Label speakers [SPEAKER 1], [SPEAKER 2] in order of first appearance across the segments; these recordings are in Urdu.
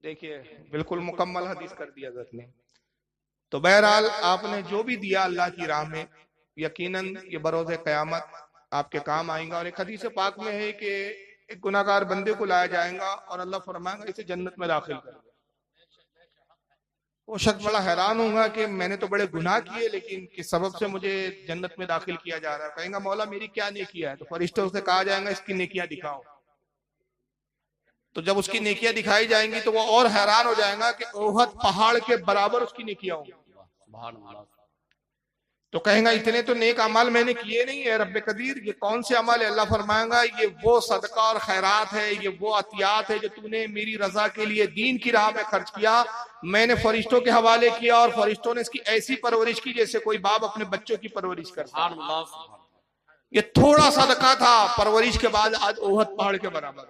[SPEAKER 1] دیکھیے بالکل مکمل حدیث کر دی حضرت نے. تو بہرحال آپ نے جو بھی دیا اللہ کی راہ میں یقیناً یہ بروز قیامت آپ کے کام آئیں گا. اور ایک حدیث پاک میں ہے کہ ایک گناہ گار بندے کو لایا جائے گا اور اللہ فرمائے گا اسے جنت میں داخل کر. وہ شخص بڑا حیران ہوگا کہ میں نے تو بڑے گناہ کیے لیکن کس سبب سے مجھے جنت میں داخل کیا جا رہا ہے. کہیں گا مولا میری کیا نیکیاں ہے؟ تو فرشتوں سے کہا جائے گا اس کی نیکیاں دکھاؤ. تو جب اس کی نیکیاں دکھائی جائیں گی تو وہ اور حیران ہو جائے گا کہ احد پہاڑ کے برابر اس کی نیکیاں ہوں گی. تو کہیں گا اتنے تو نیک عمل میں نے کیے نہیں ہے رب قدیر، یہ کون سے عمل ہے؟ اللہ فرمائے گا یہ وہ صدقہ اور خیرات ہے، یہ وہ عطیات ہے جو تو نے میری رضا کے لیے دین کی راہ میں خرچ کیا. میں نے فرشتوں کے حوالے کیا اور فرشتوں نے اس کی ایسی پرورش کی جیسے کوئی باپ اپنے بچوں کی پرورش کرتا. یہ تھوڑا صدقہ تھا، پرورش کے بعد آج احد پہاڑ کے برابر،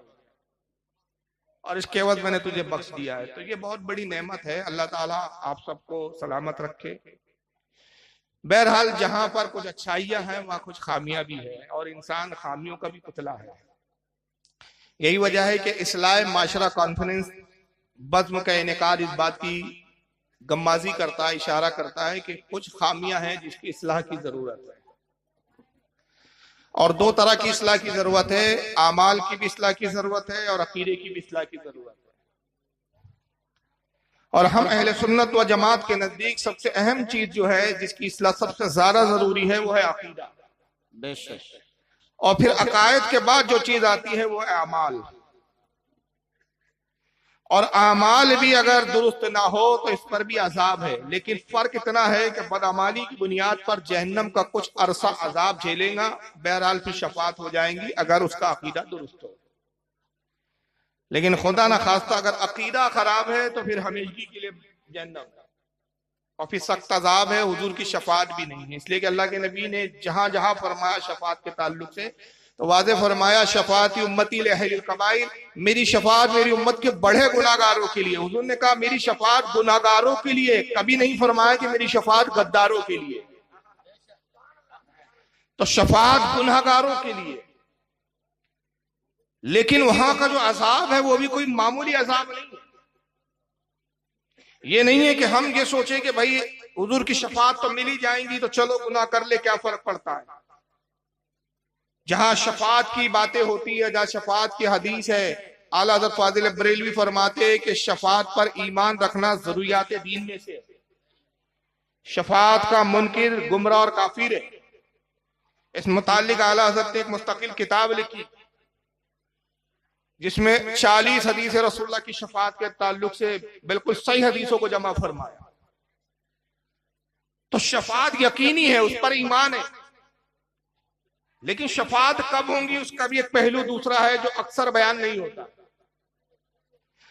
[SPEAKER 1] اور اس کے عوض میں نے تجھے بخش دیا ہے. تو یہ بہت بڑی نعمت ہے. اللہ تعالیٰ آپ سب کو سلامت رکھے. بہرحال جہاں پر کچھ اچھائیاں ہیں وہاں کچھ خامیاں بھی ہیں، اور انسان خامیوں کا بھی پتلا ہے. یہی وجہ ہے کہ اصلاح معاشرہ کانفرنس بزم کا انعقاد اس بات کی غمازی کرتا ہے، اشارہ کرتا ہے کہ کچھ خامیاں ہیں جس کی اصلاح کی ضرورت ہے. اور دو طرح کی اصلاح کی ضرورت ہے، اعمال کی بھی اصلاح کی ضرورت ہے اور عقیدے کی بھی اصلاح کی ضرورت ہے. اور ہم اہل سنت و جماعت کے نزدیک سب سے اہم چیز جو ہے جس کی اصلاح سب سے زیادہ ضروری ہے وہ ہے عقیدہ.
[SPEAKER 2] بے شک.
[SPEAKER 1] اور پھر عقائد کے بعد جو چیز آتی ہے وہ ہے اعمال. اور اعمال بھی اگر درست نہ ہو تو اس پر بھی عذاب ہے، لیکن فرق اتنا ہے کہ بدعمالی کی بنیاد پر جہنم کا کچھ عرصہ عذاب جھیلے گا، بہرحال پھر شفاعت ہو جائیں گی اگر اس کا عقیدہ درست ہو. لیکن خدا نہ خواستہ اگر عقیدہ خراب ہے تو پھر ہمیشگی کے لیے جہنم، اور پھر سخت عذاب ہے. حضور کی شفاعت بھی نہیں ہے، اس لیے کہ اللہ کے نبی نے جہاں جہاں فرمایا شفاعت کے تعلق سے تو واضح فرمایا شفاعتی امتی لأہل الکبائر، میری شفاعت میری امت کے بڑے گناہگاروں کے لیے. حضور نے کہا میری شفاعت گناہگاروں کے لیے، کبھی نہیں فرمایا کہ میری شفاعت غداروں کے لیے. تو شفاعت گناہگاروں کے لیے، لیکن وہاں کا جو عذاب ہے وہ بھی کوئی معمولی عذاب نہیں ہے. یہ نہیں ہے کہ ہم یہ سوچیں کہ بھائی حضور کی شفاعت تو مل ہی جائیں گی تو چلو گناہ کر لے، کیا فرق پڑتا ہے. جہاں شفاعت کی باتیں ہوتی ہے، جہاں شفاعت کی حدیث ہے، اعلیٰ حضرت فاضل بریلوی فرماتے ہیں کہ شفاعت پر ایمان رکھنا ضروریات دین میں سے. شفاعت کا منکر گمراہ اور کافر ہے. اس متعلق اعلیٰ حضرت نے ایک مستقل کتاب لکھی جس میں 40 حدیث رسول اللہ کی شفاعت کے تعلق سے بالکل صحیح حدیثوں کو جمع فرمایا. تو شفاعت یقینی ہے، اس پر ایمان ہے، لیکن شفاعت کب ہوں گی اس کا بھی ایک پہلو دوسرا ہے جو اکثر بیان نہیں ہوتا.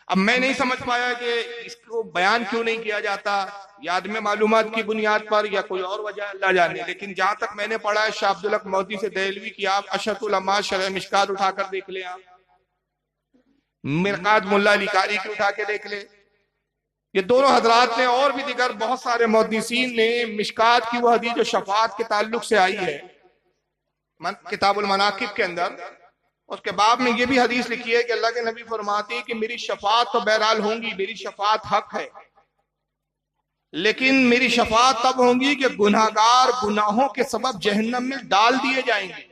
[SPEAKER 1] اب میں نہیں سمجھ پایا کہ اس کو بیان کیوں نہیں کیا جاتا، یا عدم معلومات کی بنیاد پر یا کوئی اور وجہ اللہ جانے. لیکن جہاں تک میں نے پڑھا ہے شاہ عبدالحق مودودی سے دہلوی کی آپ اشرف العلماء شرح مشکات اٹھا کر دیکھ لیں، آپ مرقات ملا علی قاری کی اٹھا کے دیکھ لیں. یہ دونوں حضرات نے اور بھی دیگر بہت سارے محدثین نے مشکات کی وہ حدیث جو شفاعت کے تعلق سے آئی ہے کتاب المناقب کے اندر، اس کے باب میں یہ بھی حدیث لکھی ہے کہ اللہ کے نبی فرماتے ہیں کہ میری شفاعت تو بہرحال ہوں گی، میری شفاعت حق ہے، لیکن میری شفاعت تب ہوں گی کہ گناہگار گناہوں کے سبب جہنم میں ڈال دیے جائیں گے،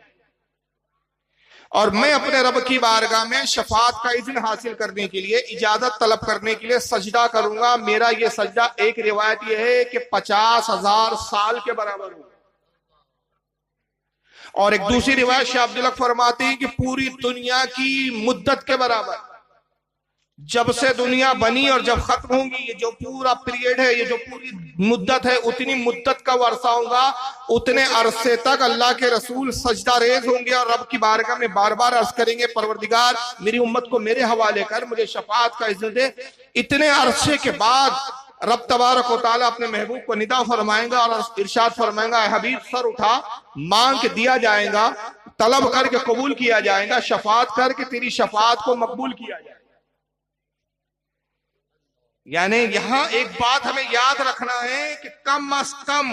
[SPEAKER 1] اور میں اپنے رب کی بارگاہ میں شفاعت کا اذن حاصل کرنے کے لیے، اجازت طلب کرنے کے لیے سجدہ کروں گا. میرا یہ سجدہ ایک روایت یہ ہے کہ 50,000 سال کے برابر ہوگا، اور ایک دوسری روایت شاہ عبدالحق فرماتے ہیں کہ پوری دنیا کی مدت کے برابر. جب سے دنیا بنی اور جب ختم ہوگی، یہ جو پورا پیریڈ ہے، یہ جو پوری مدت ہے، اتنی مدت کا عرصہ ہوگا. اتنے عرصے تک اللہ کے رسول سجدہ ریز ہوں گے اور رب کی بارگاہ میں بار بار عرض کریں گے پروردگار میری امت کو میرے حوالے کر، مجھے شفاعت کا اذن دے. اتنے عرصے کے بعد رب تبارک و تعالیٰ اپنے محبوب کو ندا فرمائیں گا اور ارشاد فرمائیں گا اے حبیب سر اٹھا، مانگ کے دیا جائے گا، طلب کر کے قبول کیا جائے گا، شفاعت کر کے تیری شفاعت کو مقبول کیا جائے گا. یعنی یہاں ایک بات ہمیں یاد رکھنا ہے کہ کم از کم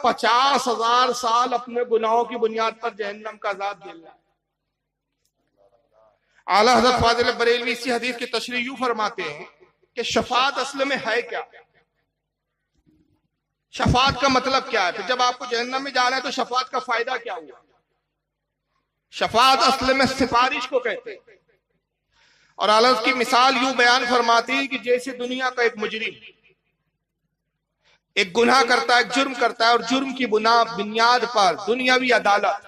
[SPEAKER 1] 50,000 سال اپنے گناہوں کی بنیاد پر جہنم کا عذاب جھیلنا ہے. اعلیٰ حضرت فاضل بریلوی اسی حدیث کی تشریح یوں فرماتے ہیں کہ شفاعت اصل میں ہے کیا؟ شفاعت کا مطلب کیا ہے؟ پھر جب آپ کو جہنم میں جانا ہے تو شفاعت کا فائدہ کیا ہوا؟ شفاعت اصل میں سفارش کو کہتے ہیں. اور اعلیٰ حضرت کی مثال یوں بیان فرماتی ہے کہ جیسے دنیا کا ایک مجرم ایک گناہ کرتا ہے، ایک جرم کرتا ہے، اور جرم کی بنیاد پر دنیاوی عدالت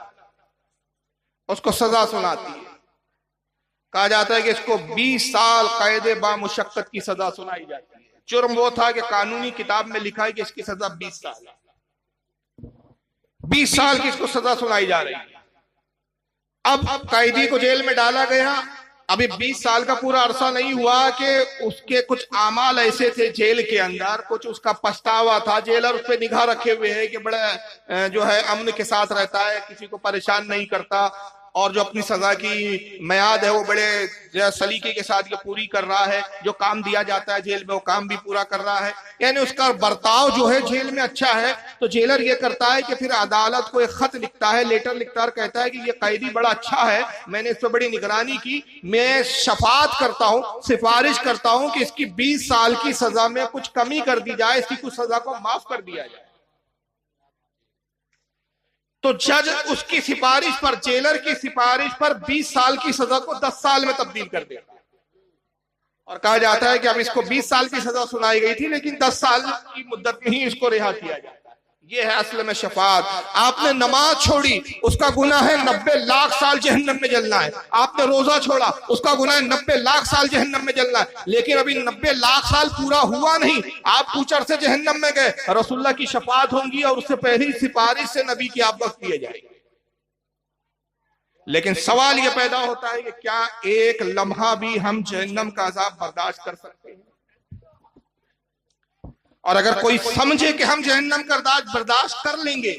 [SPEAKER 1] اس کو سزا سناتی ہے. کہا جاتا ہے کہ اس کو 20 سال قید با مشقت کی سزا سنائی جاتی ہے. جرم وہ تھا کہ قانونی کتاب میں لکھا ہے کہ اس کی سزا 20 سال ہے. 20 سال کی اس کو سزا سنائی جا رہی ہے. اب قیدی کو جیل میں ڈالا گیا. ابھی 20 سال کا پورا عرصہ نہیں ہوا کہ اس کے کچھ اعمال ایسے تھے جیل کے اندر، کچھ اس کا پچھتاوا تھا. جیلر اس پہ نگاہ رکھے ہوئے ہے کہ بڑا جو ہے امن کے ساتھ رہتا ہے، کسی کو پریشان نہیں کرتا، اور جو اپنی سزا کی میعاد ہے وہ بڑے سلیقے کے ساتھ یہ پوری کر رہا ہے. جو کام دیا جاتا ہے جیل میں وہ کام بھی پورا کر رہا ہے. یعنی اس کا برتاؤ جو ہے جیل میں اچھا ہے. تو جیلر یہ کرتا ہے کہ پھر عدالت کو ایک خط لکھتا ہے، لیٹر لکھتا ہے، اور کہتا ہے کہ یہ قیدی بڑا اچھا ہے، میں نے اس پہ بڑی نگرانی کی، میں شفاعت کرتا ہوں، سفارش کرتا ہوں کہ اس کی 20 سال کی سزا میں کچھ کمی کر دی جائے، اس کی کچھ سزا کو معاف کر دیا جائے. تو جج اس کی سفارش پر، جیلر کی سفارش پر 20 سال کی سزا کو 10 سال میں تبدیل کر دیتا ہے. اور کہا جاتا ہے کہ اب اس کو 20 سال کی سزا سنائی گئی تھی لیکن 10 سال کی مدت میں ہی اس کو رہا کیا جاتا ہے. یہ ہے اصل میں شفاعت. آپ نے نماز چھوڑی، اس کا گناہ ہے 90 لاکھ سال جہنم میں جلنا ہے. آپ نے روزہ چھوڑا، اس کا گناہ ہے 90 لاکھ سال جہنم میں جلنا ہے. لیکن ابھی 90 لاکھ سال پورا ہوا نہیں، آپ کوچر سے جہنم میں گئے. رسول اللہ کی شفاعت ہوں گی اور اس سے پہلی سفارش سے نبی کی آپ وقت دیے جائے گی. لیکن سوال یہ پیدا ہوتا ہے کہ کیا ایک لمحہ بھی ہم جہنم کا عذاب برداشت کر سکتے ہیں؟ اور اگر کوئی سمجھے کہ ہم جہنم کا عذاب برداشت کر لیں گے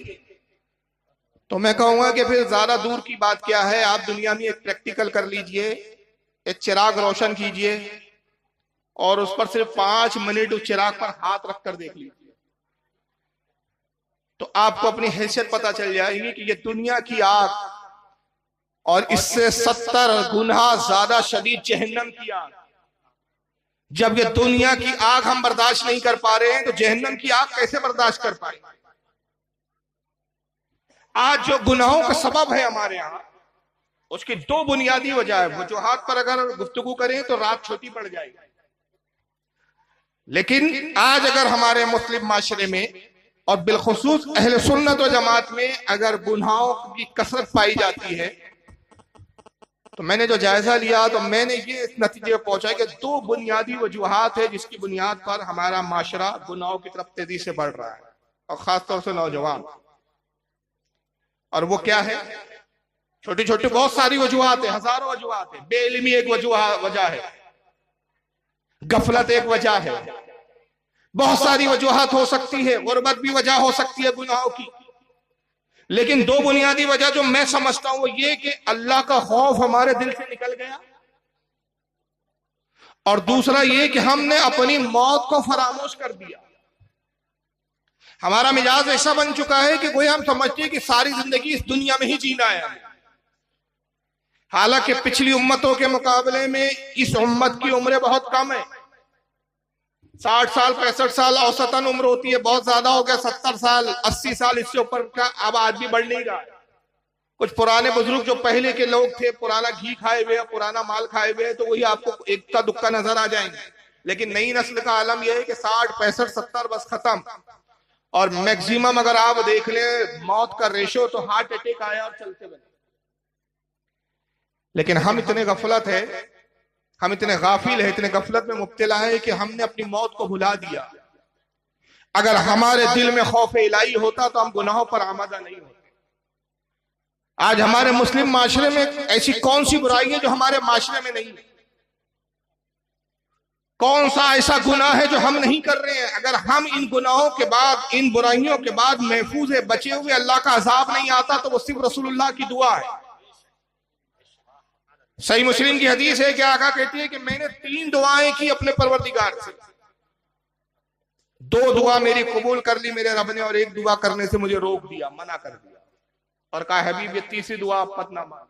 [SPEAKER 1] تو میں کہوں گا کہ پھر زیادہ دور کی بات کیا ہے. آپ دنیا میں ایک پریکٹیکل کر لیجئے، ایک چراغ روشن کیجئے اور اس پر صرف 5 منٹ اس چراغ پر ہاتھ رکھ کر دیکھ لیجئے، تو آپ کو اپنی حیثیت پتا چل جائے گی کہ یہ دنیا کی آگ اور اس سے 70 گنا زیادہ شدید جہنم کی آگ. جب یہ دنیا کی آگ ہم برداشت نہیں کر پا رہے ہیں تو جہنم کی آگ کیسے برداشت کر پائیں؟ آج جو گناہوں کا سبب ہے ہمارے ہاں، اس کی 2 بنیادی وجہ ہے. وجوہات پر اگر گفتگو کریں تو رات چھوٹی پڑ جائے گی. لیکن آج اگر ہمارے مسلم معاشرے میں اور بالخصوص اہل سنت و جماعت میں اگر گناہوں کی کثرت پائی جاتی ہے تو میں نے جو جائزہ لیا تو میں نے یہ اس نتیجے پر پہنچا کہ 2 بنیادی وجوہات ہے جس کی بنیاد پر ہمارا معاشرہ گناہوں کی طرف تیزی سے بڑھ رہا ہے، اور خاص طور سے نوجوان. اور وہ کیا ہے؟ چھوٹی چھوٹی بہت ساری وجوہات ہیں، ہزاروں وجوہات ہیں. بے علمی ایک وجہ ہے، غفلت ایک وجہ ہے، بہت ساری وجوہات ہو سکتی ہے، غربت بھی وجہ ہو سکتی ہے گناہوں کی. لیکن 2 بنیادی وجہ جو میں سمجھتا ہوں وہ یہ کہ اللہ کا خوف ہمارے دل سے نکل گیا، اور دوسرا یہ کہ ہم نے اپنی موت کو فراموش کر دیا. ہمارا مزاج ایسا بن چکا ہے کہ کوئی ہم سمجھتے ہیں کہ ساری زندگی اس دنیا میں ہی جینا ہے. حالانکہ پچھلی امتوں کے مقابلے میں اس امت کی عمریں بہت کم ہیں. 60 سال 65 سال اوسطاً عمر ہوتی ہے، بہت زیادہ ہو گیا 70 سال 80 سال، اس سے اوپر کا اب آدمی بڑھ نہیں رہا. کچھ پرانے بزرگ جو پہلے کے لوگ تھے، پرانا گھی کھائے ہوئے، پرانا مال کھائے ہوئے، تو وہی آپ کو ایک کا دکا نظر آ جائیں گے. لیکن نئی نسل کا عالم یہ ہے کہ 60 65 70 بس ختم. اور میکزیمم اگر آپ دیکھ لیں موت کا ریشو تو ہارٹ اٹیک آیا اور چلتے بنے. لیکن ہم اتنے غفلت ہے، ہم اتنے غافل ہیں، اتنے غفلت میں مبتلا ہے کہ ہم نے اپنی موت کو بھلا دیا. اگر ہمارے دل میں خوف الہی ہوتا تو ہم گناہوں پر آمادہ نہیں ہوتے. آج ہمارے مسلم معاشرے میں ایسی کون سی برائی ہے جو ہمارے معاشرے میں نہیں ہے؟ کون سا ایسا گناہ ہے جو ہم نہیں کر رہے ہیں؟ اگر ہم ان گناہوں کے بعد، ان برائیوں کے بعد محفوظ ہے، بچے ہوئے، اللہ کا عذاب نہیں آتا تو وہ صرف رسول اللہ کی دعا ہے. صحیح مسلم کی حدیث ہے کہ آقا کہتی ہے کہ میں نے 3 دعائیں کی اپنے پروردگار سے، 2 دعا میری قبول کر لی میرے رب نے، اور 1 دعا کرنے سے مجھے روک دیا، منع کر دیا، اور کہا حبیب یہ تیسری دعا مت نہ مانگے.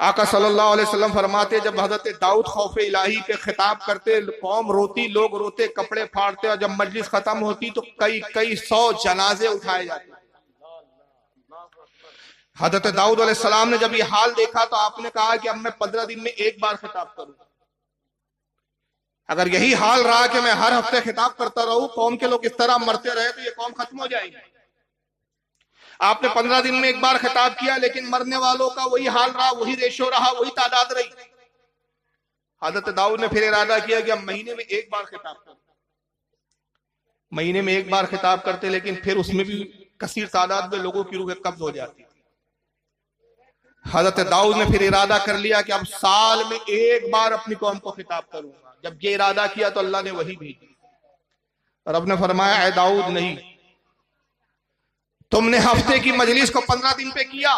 [SPEAKER 1] آقا صلی اللہ علیہ وسلم فرماتے جب حضرت داؤد خوف الہی پہ خطاب کرتے قوم روتی، لوگ روتے، کپڑے پھاڑتے، اور جب مجلس ختم ہوتی تو کئی سو جنازے اٹھائے جاتے۔ حضرت داؤد علیہ السلام نے جب یہ حال دیکھا تو آپ نے کہا کہ اب میں 15 دن میں ایک بار خطاب کروں، اگر یہی حال رہا کہ میں ہر ہفتے خطاب کرتا رہوں، قوم کے لوگ اس طرح مرتے رہے تو یہ قوم ختم ہو جائے گی۔ آپ نے 15 دن میں ایک بار خطاب کیا، لیکن مرنے والوں کا وہی حال رہا، وہی ریشو رہا، وہی تعداد رہی۔ حضرت داؤد نے پھر ارادہ کیا کہ اب مہینے میں ایک بار خطاب کرتے، مہینے میں ایک بار خطاب کرتے، لیکن پھر اس میں بھی کثیر تعداد میں لوگوں کی روحیں قبض ہو جاتی۔ حضرت داؤد نے پھر ارادہ کر لیا کہ اب سال میں ایک بار اپنی قوم کو خطاب کروں گا۔ جب یہ ارادہ کیا تو اللہ نے وہی بھیجی۔ رب نے فرمایا اے داؤد نہیں، تم نے ہفتے کی مجلس کو 15 دن پہ کیا،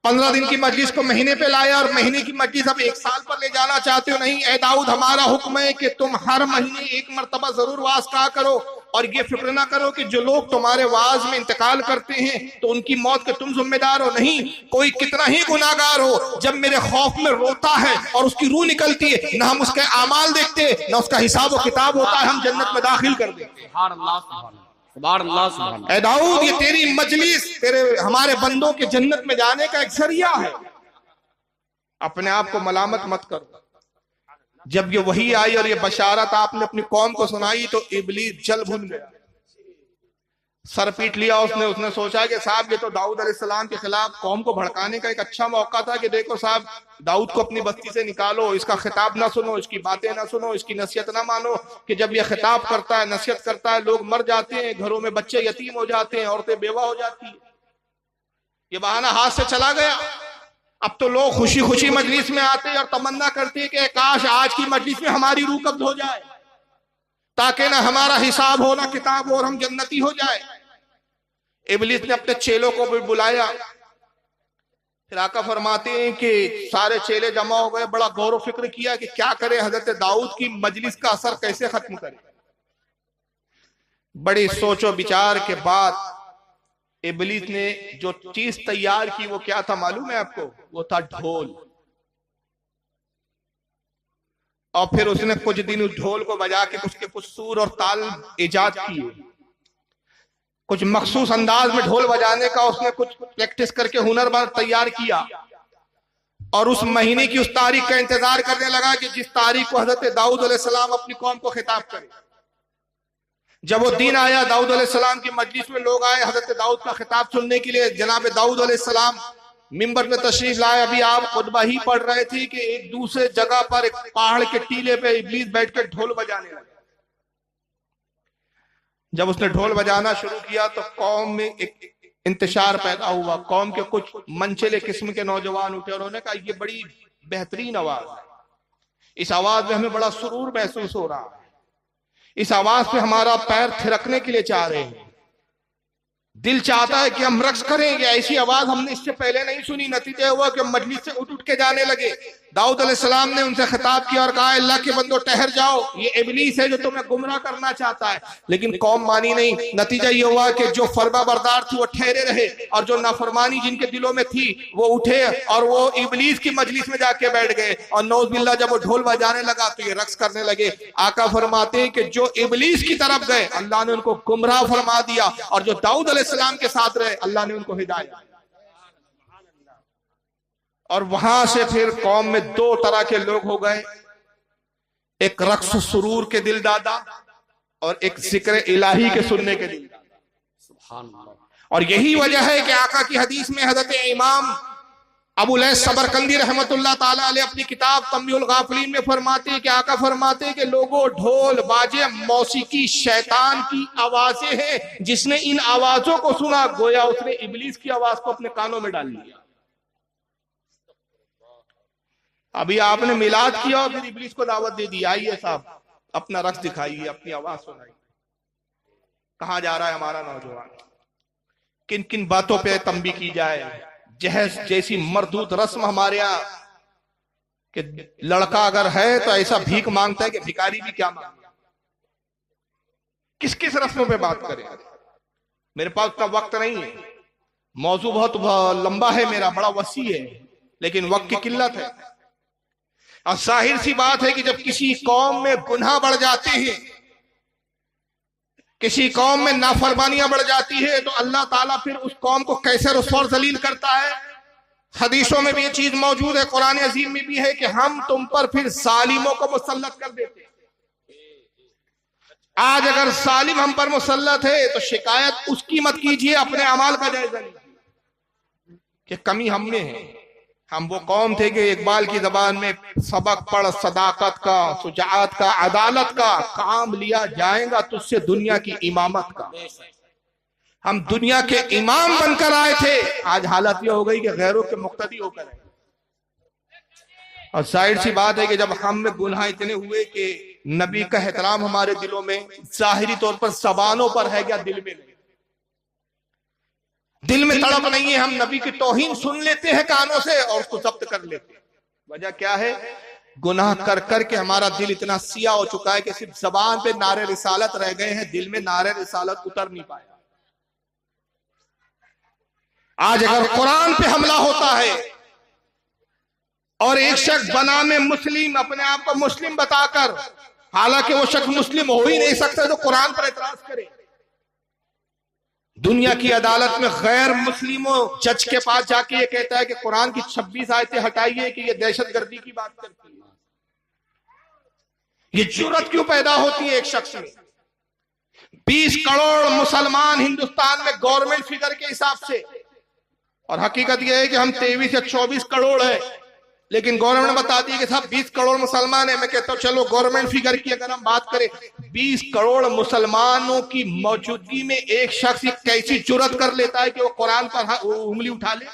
[SPEAKER 1] 15 دن کی مجلس کو مہینے پہ لایا، اور مہینے کی مجلس اب ایک سال پر لے جانا چاہتے ہو۔ نہیں اے داؤد، ہمارا حکم ہے کہ تم ہر مہینے ایک مرتبہ ضرور واز کہا کرو، اور یہ فکر نہ کرو کہ جو لوگ تمہارے واز میں انتقال کرتے ہیں تو ان کی موت کے تم ذمہ دار ہو۔ نہیں، کوئی کتنا ہی گناہگار ہو، جب میرے خوف میں روتا ہے اور اس کی روح نکلتی ہے، نہ ہم اس کے اعمال دیکھتے، نہ اس کا حساب و کتاب ہوتا ہے، ہم جنت میں داخل کر دیتے۔
[SPEAKER 2] سبحان اللہ سبحان اللہ۔
[SPEAKER 1] اے داؤد، یہ تیری مجلس ہمارے بندوں کے جنت میں جانے کا ایک ذریعہ ہے، اپنے آپ کو ملامت مت کرو۔ جب یہ وحی آئی اور یہ بشارت آپ نے اپنی قوم کو سنائی تو ابلیس جل بھن گیا، سر پیٹ لیا اس نے سوچا کہ صاحب یہ تو داؤد علیہ السلام کے خلاف قوم کو بھڑکانے کا ایک اچھا موقع تھا کہ دیکھو صاحب داؤد کو اپنی بستی سے نکالو، اس کا خطاب نہ سنو، اس کی باتیں نہ سنو، اس کی نصیحت نہ مانو، کہ جب یہ خطاب کرتا ہے، نصیحت کرتا ہے، لوگ مر جاتے ہیں، گھروں میں بچے یتیم ہو جاتے ہیں، عورتیں بیوہ ہو جاتی ہیں۔ یہ بہانہ ہاتھ سے چلا گیا۔ اب تو لوگ خوشی خوشی مجلس میں آتے ہیں اور تمنا کرتے ہیں کہ کاش آج کی مجلس میں ہماری روح قبض ہو جائے، تاکہ نہ ہمارا حساب ہو، نہ کتاب ہو، اور ہم جنتی ہو جائے۔ ابلیس نے اپنے چیلوں کو بھی بلایا، پھر آقا فرماتے ہیں کہ سارے چیلے جمع ہو گئے، بڑا غور و فکر کیا کہ کیا کرے، حضرت داؤد کی مجلس کا اثر کیسے ختم کرے۔ بڑی سوچ و بچار کے بعد ابلیس نے جو چیز تیار کی وہ کیا تھا معلوم ہے آپ کو؟ وہ تھا ڈھول۔ اور پھر اس نے کچھ دن اس ڈھول کو بجا کے اس کے کچھ سور اور تال ایجاد کیے، کچھ مخصوص انداز میں ڈھول بجانے کا اس نے کچھ پریکٹس کر کے ہنر بند تیار کیا، اور اس مہینے کی اس تاریخ کا انتظار کرنے لگا کہ جس تاریخ کو حضرت داؤد علیہ السلام اپنی قوم کو خطاب کرے۔ جب وہ دن آیا، داؤد علیہ السلام کی مجلس میں لوگ آئے حضرت داؤد کا خطاب سننے کے لیے۔ جناب داؤد علیہ السلام منبر میں تشریف لائے، ابھی آپ خطبہ ہی پڑھ رہے تھے کہ ایک دوسرے جگہ پر ایک پہاڑ کے ٹیلے پہ ابلیس بیٹھ کے ڈھول بجانے لگا۔ جب اس نے ڈھول بجانا شروع کیا تو قوم میں ایک انتشار پیدا ہوا، قوم کے کچھ منچلے قسم کے نوجوان اٹھے اور انہوں نے کہا یہ بڑی بہترین آواز ہے، اس آواز میں ہمیں بڑا سرور محسوس ہو رہا ہے، اس آواز پہ ہمارا پیر تھرکنے کے لیے چاہ رہے ہیں، دل چاہتا ہے کہ ہم رقص کریں گے، ایسی آواز ہم نے اس سے پہلے نہیں سنی۔ نتیجہ ہوا کہ مجلس سے اٹھ کے جانے لگے۔ داؤد علیہ السلام نے ان سے خطاب کیا اور کہا اللہ کے بندو ٹھہر جاؤ، یہ ابلیس ہے جو تمہیں گمراہ کرنا چاہتا ہے، لیکن قوم مانی نہیں۔ نتیجہ یہ ہوا کہ جو فرما بردار تھی وہ ٹھہرے رہے، اور جو نافرمانی جن کے دلوں میں تھی وہ اٹھے اور وہ ابلیس کی مجلس میں جا کے بیٹھ گئے، اور نعوذ باللہ جب وہ ڈھول بجانے لگا تو یہ رقص کرنے لگے۔ آقا فرماتے ہیں کہ جو ابلیس کی طرف گئے اللہ نے ان کو گمراہ فرما دیا، اور جو داؤد علیہ السلام کے ساتھ رہے اللہ نے ان کو ہدایت۔ اور وہاں سے پھر قوم میں دو طرح کے لوگ ہو گئے، ایک رقص سرور کے دل دادا اور ایک ذکر الہی کے سننے کے دل دادا۔ اور یہی وجہ ہے کہ آقا کی حدیث میں حضرت امام ابو لیث سبرقندی رحمت اللہ تعالی علیہ اپنی کتاب تنبیہ الغافلین میں فرماتے ہیں کہ آقا فرماتے ہیں کہ لوگوں ڈھول باجے موسیقی شیطان کی آوازیں ہیں، جس نے ان آوازوں کو سنا گویا اس نے ابلیس کی آواز کو اپنے کانوں میں ڈال لیا۔ ابھی آپ نے میلاد کیا اور پھر ابلیس کو دعوت دے دی، آئیے صاحب اپنا رقص دکھائیے، اپنی آواز سنائیے۔ کہاں جا رہا ہے ہمارا نوجوان؟ کن کن باتوں پہ تنبیہ کی جائے؟ جہیز جیسی مردود رسم ہمارے یہاں کہ لڑکا اگر ہے تو ایسا بھیک مانگتا ہے کہ بھکاری بھی کیا مانگتا ہے۔ کس کس رسموں پہ بات کریں؟ میرے پاس اتنا وقت نہیں ہے، موضوع بہت لمبا ہے، میرا بڑا وسیع ہے، لیکن وقت کی قلت ہے. اور ظاہر سی بات ہے کہ جب کسی قوم میں گناہ بڑھ جاتے ہیں، کسی قوم میں نافرمانیاں بڑھ جاتی ہے، تو اللہ تعالیٰ پھر اس قوم کو کیسے رسوا اور ذلیل کرتا ہے. حدیثوں میں بھی یہ چیز موجود ہے، قرآن عظیم میں بھی ہے کہ ہم تم پر پھر ظالموں کو مسلط کر دیتے ہیں. آج اگر ظالم ہم پر مسلط ہے تو شکایت اس کی مت کیجئے، اپنے اعمال کا جائزہ لیجئے کہ کمی ہم میں ہے. ہم وہ قوم تھے کہ اقبال کی زبان میں سبق پڑھ صداقت کا، شجاعت کا، عدالت کا، کام لیا جائے گا تجھ سے دنیا کی امامت کا. ہم دنیا کے امام بن کر آئے تھے، آج حالت یہ ہو گئی کہ غیروں کے مقتدی ہو کر آئے. اور ظاہر سی بات ہے کہ جب ہم میں گناہ اتنے ہوئے کہ نبی کا احترام ہمارے دلوں میں ظاہری طور پر زبانوں پر ہے کیا دل میں نہیں، دل میں تڑپ نہیں ہے. ہم نبی کی توہین سن لیتے ہیں کانوں سے اور اس کو ضبط کر لیتے ہیں. وجہ کیا ہے؟ گناہ کر کر کے ہمارا دل اتنا سیاہ ہو چکا ہے کہ صرف زبان پہ نعرے رسالت رہ گئے ہیں، دل میں نعرے رسالت اتر نہیں پایا. آج اگر قرآن پہ حملہ ہوتا ہے اور ایک شخص بنام مسلم اپنے آپ کو مسلم بتا کر، حالانکہ وہ شخص مسلم ہو ہی نہیں سکتا، تو قرآن پر اعتراض کرے. دنیا کی عدالت میں غیر مسلموں جج کے پاس جا کے یہ کہتا ہے کہ قرآن کی 26 آیتیں ہٹائیے کہ یہ دہشت گردی کی بات کرتی ہے. یہ جرأت کیوں پیدا ہوتی ہے ایک شخص میں؟ 20 کروڑ مسلمان ہندوستان میں گورنمنٹ فگر کے حساب سے، اور حقیقت یہ ہے کہ ہم 23 یا 24 کروڑ ہے، لیکن گورنمنٹ بتاتی ہے کہ صاحب 20 کروڑ مسلمان ہیں. میں کہتا ہوں چلو گورنمنٹ فگر کی اگر ہم بات کریں، 20 کروڑ مسلمانوں کی موجودگی میں ایک شخص یہ کیسی جرأت کر لیتا ہے کہ وہ قرآن پر انگلی اٹھا لے؟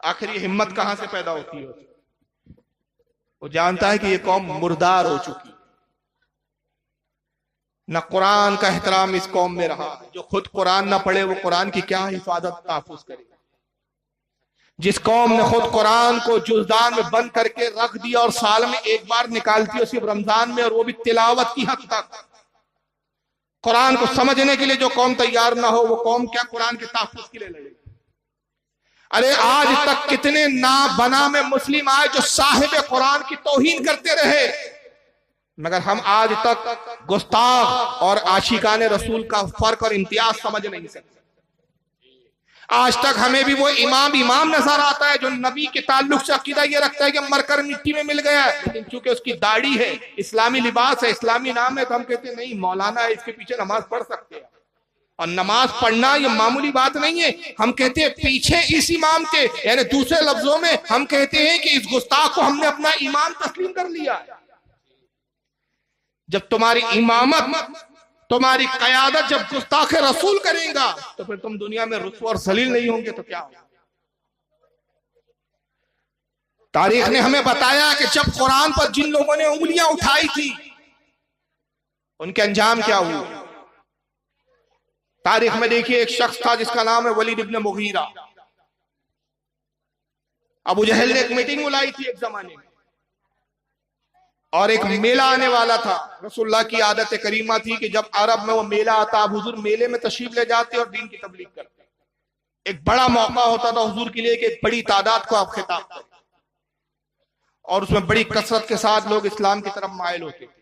[SPEAKER 1] آخر یہ ہمت کہاں سے پیدا ہوتی ہے؟ وہ جانتا ہے کہ یہ قوم مردار ہو چکی، نہ قرآن کا احترام اس قوم میں رہا. جو خود قرآن نہ پڑھے وہ قرآن کی کیا حفاظت تحفظ کرے؟ جس قوم نے خود قرآن کو جزدان میں بند کر کے رکھ دیا اور سال میں ایک بار نکالتی ہے صرف رمضان میں، اور وہ بھی تلاوت کی حد تک. قرآن کو سمجھنے کے لیے جو قوم تیار نہ ہو، وہ قوم کیا قرآن کے تحفظ کے لیے لڑے؟ ارے آج تک کتنے نابنا میں مسلم آئے جو صاحب قرآن کی توہین کرتے رہے، مگر ہم آج تک گستاخ اور عاشقان رسول کا فرق اور امتیاز سمجھ نہیں سکتے. آج تک ہمیں بھی وہ امام نظر آتا ہے جو نبی کے تعلق سے عقیدہ یہ رکھتا ہے کہ مر کر مٹی میں مل گیا ہے، لیکن چونکہ اس کی داڑھی ہے، اسلامی لباس ہے، اسلامی نام ہے، تو ہم کہتے ہیں نہیں مولانا ہے، اس کے پیچھے نماز پڑھ سکتے ہیں. اور نماز پڑھنا یہ معمولی بات نہیں ہے. ہم کہتے ہیں پیچھے اس امام کے، یعنی دوسرے لفظوں میں ہم کہتے ہیں کہ اس گستاخ کو ہم نے اپنا امام تسلیم کر لیا ہے. جب تمہاری امامت، تمہاری قیادت جب گستاخ رسول کریں گا تو پھر تم دنیا میں رسوا اور ذلیل نہیں ہوں گے تو کیا ہوگا؟ تاریخ نے ہمیں بتایا کہ جب قرآن پر جن لوگوں نے انگلیاں اٹھائی تھی ان کے انجام کیا ہوئے. تاریخ میں دیکھیے ایک شخص تھا جس کا نام ہے ولید ابن مغیرہ. ابو جہل نے ایک میٹنگ بلائی تھی ایک زمانے میں، اور ایک میلہ آنے والا تھا. رسول اللہ کی عادت کریمہ تھی کہ جب عرب میں وہ میلہ آتا آپ حضور میلے میں تشریف لے جاتے اور دین کی تبلیغ کرتے. ایک بڑا موقع ہوتا تھا حضور کے لیے کہ ایک بڑی تعداد کو آپ خطاب کرتے، اور اس میں بڑی کثرت کے ساتھ لوگ اسلام کی طرف مائل ہوتے تھے.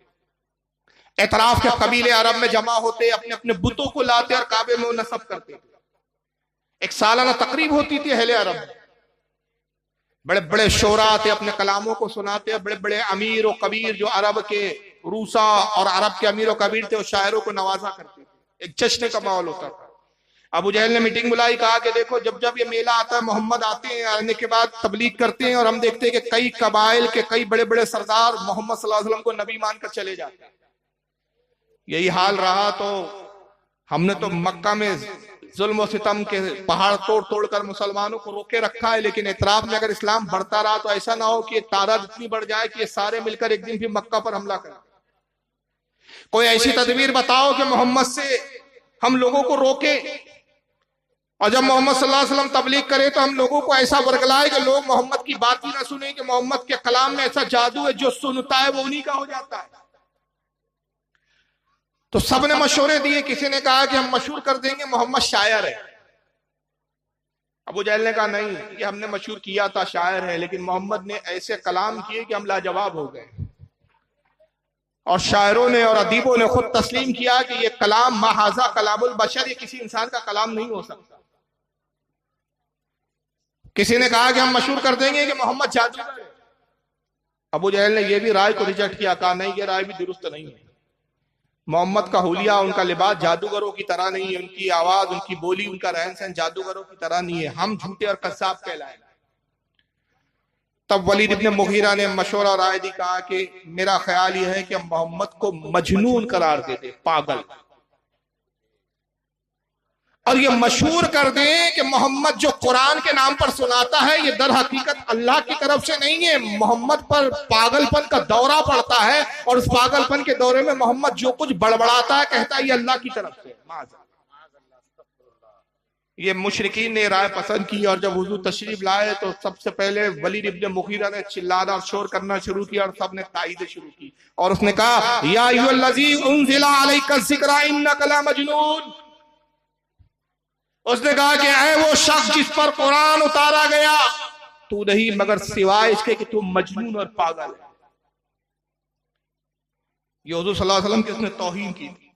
[SPEAKER 1] اطراف کے قبیلے عرب میں جمع ہوتے، اپنے اپنے بتوں کو لاتے اور کعبے میں نصب کرتے تھے. ایک سالانہ تقریب ہوتی تھی اہل عرب میں. بڑے بڑے شعراء آتے، اپنے کلاموں کو سناتے، بڑے بڑے امیر و کبیر جو عرب کے روسا اور عرب کے امیر و کبیر تھے وہ شاعروں کو نوازا کرتے تھے. ایک جشن کا ماحول ہوتا تھا. ابو جہل نے میٹنگ بلائی، کہا کہ دیکھو جب یہ میلہ آتا ہے محمد آتے ہیں، آنے کے بعد تبلیغ کرتے ہیں، اور ہم دیکھتے ہیں کہ کئی قبائل کے کئی بڑے بڑے سردار محمد صلی اللہ علیہ وسلم کو نبی مان کر چلے جاتے ہیں. یہی حال رہا تو ہم نے تو مکہ میں ظلم و ستم کے پہاڑ توڑ توڑ کر مسلمانوں کو روکے رکھا ہے، لیکن اطراف میں اگر اسلام بڑھتا رہا تو ایسا نہ ہو کہ یہ تعداد اتنی بڑھ جائے کہ یہ سارے مل کر ایک دن بھی مکہ پر حملہ کریں. کوئی ایسی تدبیر بتاؤ کہ محمد سے ہم لوگوں کو روکے، اور جب محمد صلی اللہ علیہ وسلم تبلیغ کرے تو ہم لوگوں کو ایسا ورگلائے کہ لوگ محمد کی بات ہی نہ سنیں، کہ محمد کے کلام میں ایسا جادو ہے جو سنتا ہے وہ انہی کا ہو جاتا ہے. تو سب نے مشورے دیے. کسی نے کہا کہ ہم مشہور کر دیں گے محمد شاعر ہے، ابو جہل نے کہا نہیں، یہ ہم نے مشہور کیا تھا، شاعر ہے، لیکن محمد نے ایسے کلام کیے کہ ہم لاجواب ہو گئے، اور شاعروں نے اور ادیبوں نے خود تسلیم کیا کہ یہ کلام ما ھذا کلام البشر، یہ کسی انسان کا کلام نہیں ہو سکتا۔ کسی نے کہا کہ ہم مشہور کر دیں گے کہ محمد جادوگر ہے، ابو جہل نے یہ بھی رائے کو ریجیکٹ کیا، کہا نہیں، یہ رائے بھی درست نہیں ہے، محمد کا حلیہ، ان کا لباس جادوگروں کی طرح نہیں ہے، ان کی آواز، ان کی بولی، ان کا رہن سہن جادوگروں کی طرح نہیں ہے، ہم جھوٹے اور قذاب کہلائیں۔ تب ولید ابن مغیرہ نے مشورہ رائے دی، کہا کہ میرا خیال یہ ہے کہ محمد کو مجنون قرار دے دے، پاگل، اور یہ مشہور کر دیں کہ محمد جو قرآن کے نام پر سناتا ہے یہ در حقیقت اللہ کی طرف سے نہیں ہے، محمد پر پاگل پن کا دورہ پڑتا ہے، اور اس پاگل پن کے دورے میں محمد جو کچھ بڑبڑاتا ہے کہتا ہے یہ اللہ کی طرف سے۔ یہ مشرکین نے رائے پسند کی، اور جب حضور تشریف لائے تو سب سے پہلے ولید ابن مغیرہ نے چلانا اور شور کرنا شروع کیا، اور سب نے تائید شروع کی، اور اس نے کہا یا ایھا الذی انزل علیک الذکر انک لمجنون۔ اس نے کہا کہ اے وہ شخص جس پر قرآن اتارا گیا، تو نہیں مگر سوائے اس کے کہ تو مجنون اور پاگل ہے۔ یہ حضور صلی اللہ علیہ وسلم کی اس نے توہین کی تھی،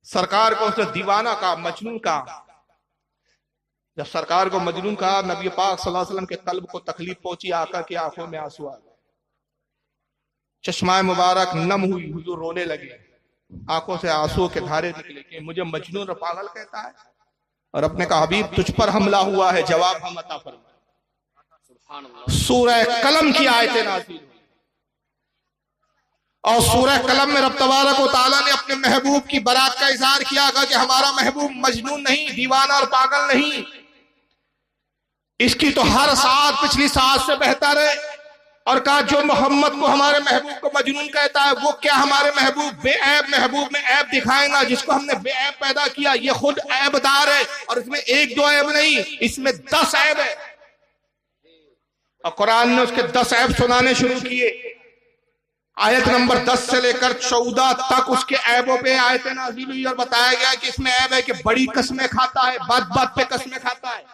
[SPEAKER 1] سرکار کو اس نے دیوانہ کہا، مجنون کہا۔ جب سرکار کو مجنون کہا، نبی پاک صلی اللہ علیہ وسلم کے قلب کو تکلیف پہنچی، آقا کی آنکھوں میں آنسو آ گئے، چشمہ مبارک نم ہوئی، حضور رونے لگے، آنکھوں سے آنسو کے دھارے نکلے کہ مجھے مجنون اور پاگل کہتا ہے، اور اپنے کہا حبیب تجھ پر حملہ ہوا ہے، جواب ہم عطا فرمائے۔ سورہ قلم کی آیتیں نازل ہوئی، اور سورہ قلم میں رب تبارک و تعالیٰ نے اپنے محبوب کی برات کا اظہار کیا، کہا کہ ہمارا محبوب مجنون نہیں، دیوانہ اور پاگل نہیں، اس کی تو ہر ساتھ پچھلی ساتھ سے بہتر ہے، اور کہا جو محمد کو ہمارے محبوب کو مجنون کہتا ہے وہ کیا ہمارے محبوب بے عیب محبوب میں عیب دکھائیں گا، جس کو ہم نے بے عیب پیدا کیا یہ خود عیب دار ہے، اور اس میں ایک دو عیب نہیں، اس میں 10 عیب ہے، اور قرآن نے اس کے 10 عیب سنانے شروع کیے۔ آیت نمبر 10 سے لے کر 14 تک اس کے عیبوں پہ آیتیں نازل ہوئی، اور بتایا گیا کہ اس میں عیب ہے کہ بڑی قسمیں کھاتا ہے، بات بات پہ قسمیں کھاتا ہے۔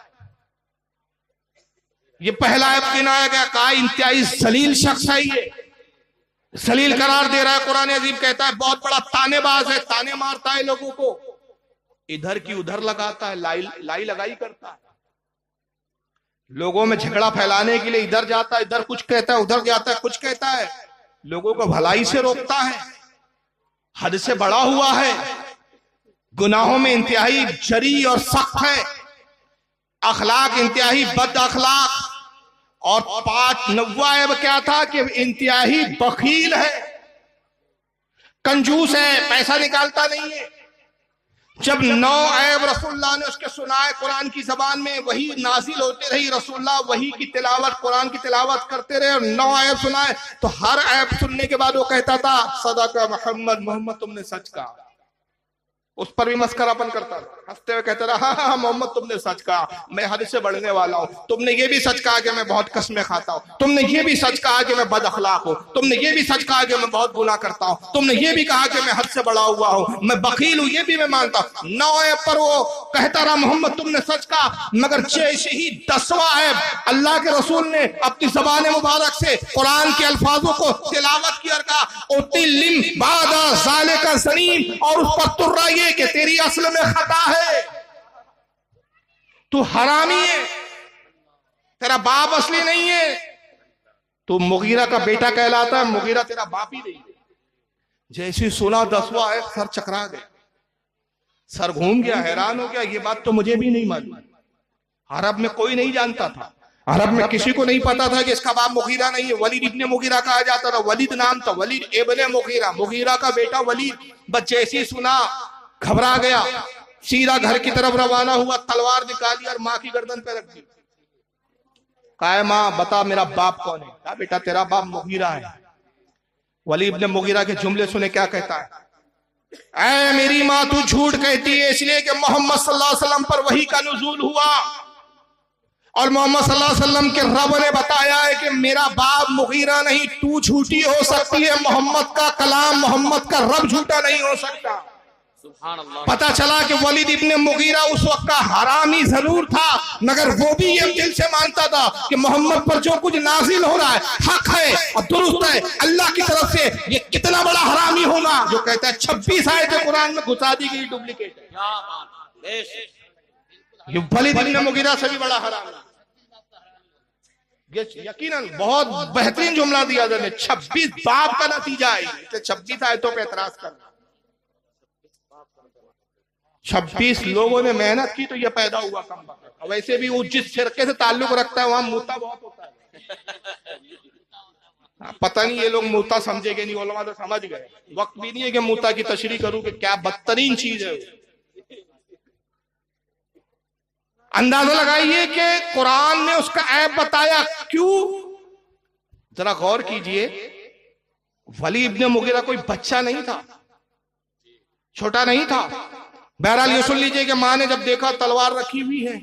[SPEAKER 1] یہ پہلا عیب گنایا گیا، کہا انتہائی ذلیل شخص ہے، یہ ذلیل قرار دے رہا ہے، قرآن عظیم کہتا ہے بہت بڑا تانے باز ہے، تانے مارتا ہے لوگوں کو، ادھر کی ادھر لگاتا ہے، لائی لگائی کرتا ہے، لوگوں میں جھگڑا پھیلانے کے لیے ادھر جاتا ہے، ادھر کچھ کہتا ہے، ادھر جاتا ہے کچھ کہتا ہے، لوگوں کو بھلائی سے روکتا ہے، حد سے بڑا ہوا ہے، گناہوں میں انتہائی جری اور سخت ہے، اخلاق انتہائی بد اخلاق، اور 5 عیب کیا تھا کہ انتہائی بخیل ہے، کنجوس ہے، پیسہ نکالتا نہیں ہے۔ جب 9 عیب رسول اللہ نے اس کے سنائے قرآن کی زبان میں، وہی نازل ہوتے رہی، رسول اللہ وہی کی تلاوت قرآن کی تلاوت کرتے رہے، اور 9 عیب سنائے، تو ہر عیب سننے کے بعد وہ کہتا تھا صدق محمد، محمد تم نے سچ کہا، اس پر بھی مسخرہ پن کرتا تھا، ہنستے ہوئے کہتا رہا ہاں محمد تم نے سچ کہا، میں حد سے بڑھنے والا ہوں، تم نے یہ بھی سچ کہا کہ میں بہت قسمیں کھاتا ہوں، تم نے یہ بھی سچ کہا کہ میں بد اخلاق ہوں، تم نے یہ بھی سچ کہا کہ میں بہت گناہ کرتا ہوں، تم نے یہ بھی کہا کہ میں حد سے بڑا ہوا ہوں، میں بخیل ہوں، یہ بھی میں مانتا ہوں۔ 9 عیب پر وہ کہتا رہا محمد تم نے سچ کہا، مگر جیسے ہی 10واں عیب اللہ کے رسول نے اپنی زبان مبارک سے قرآن کے الفاظوں کو تلاوت کیا اور کہا اوتلم بعد ذالک زنیم، اور اس پر ترا یہ کہ تیری اصل میں خطا ہے، تو حرامی ہے، تیرا باپ اصلی نہیں ہے، تو مغیرہ کا بیٹا کہلاتا ہے، مغیرہ تیرا باپ ہی نہیں ہے۔ جیسے سنا 10واں ہے سر چکرا گیا، سر گھوم گیا، حیران ہو گیا، یہ بات تو مجھے بھی نہیں معلوم، عرب میں کوئی نہیں جانتا تھا، عرب میں کسی کو نہیں پتا تھا کہ اس کا باپ مغیرہ نہیں ہے، ولید ابن مغیرہ کہا جاتا تھا، ولید نام تھا، ولید ابن مغیرہ، مغیرہ کا بیٹا ولید، بس جیسی سنا گھبرا گیا، سیدھا گھر کی طرف روانہ ہوا، تلوار نکالی اور ماں کی گردن پہ رکھ دی، کہا ماں بتا میرا باپ کون ہے، کہا بیٹا تیرا باپ مغیرہ ہے۔ ولید ابن مغیرہ کے جملے سنے کیا کہتا ہے، اے میری ماں تو جھوٹ کہتی ہے، اس لیے کہ محمد صلی اللہ علیہ وسلم پر وحی کا نزول ہوا، اور محمد صلی اللہ علیہ وسلم کے رب نے بتایا ہے کہ میرا باپ مغیرہ نہیں، تو جھوٹی ہو سکتی ہے، محمد کا کلام محمد کا رب جھوٹا نہیں ہو سکتا۔
[SPEAKER 2] سبحان اللہ
[SPEAKER 1] پتا چلا کہ ولید ابن مغیرہ اس وقت کا حرامی ضرور تھا، مگر وہ بھی یہ دل سے مانتا تھا کہ محمد پر جو کچھ نازل ہو رہا ہے حق ہے اور درست ہے اللہ کی طرف سے، یہ کتنا بڑا حرامی ہونا جو کہتا ہے 26 آیتیں قرآن میں گھسا دی گئی ڈپلیکیٹ ہے،
[SPEAKER 2] کیا بات بے شک
[SPEAKER 1] یہ ولید ابن مغیرہ سے بھی بڑا حرام ہے۔ یہ یقیناً بہت بہترین جملہ دیا تھا نے، 26 باب کا نتیجہ ہے، 26 آیتوں پہ اعتراض کرنا، 26 لوگوں نے محنت کی تو یہ پیدا ہوا کم بخت۔ ویسے بھی وہ جس فرقے سے تعلق رکھتا ہے وہاں موتا بہت ہوتا ہے، پتہ نہیں یہ لوگ موتا سمجھے گے نہیں، علماء تو سمجھ گئے، وقت بھی نہیں ہے کہ موتا کی تشریح کروں کہ کیا بدترین چیز ہے۔ اندازہ لگائیے کہ قرآن نے اس کا عیب بتایا کیوں؟ ذرا غور کیجئے، ولید ابن مغیرہ کوئی بچہ نہیں تھا، چھوٹا نہیں تھا۔ بہرحال یہ سن لیجئے کہ ماں نے جب دیکھا تلوار رکھی ہوئی ہے،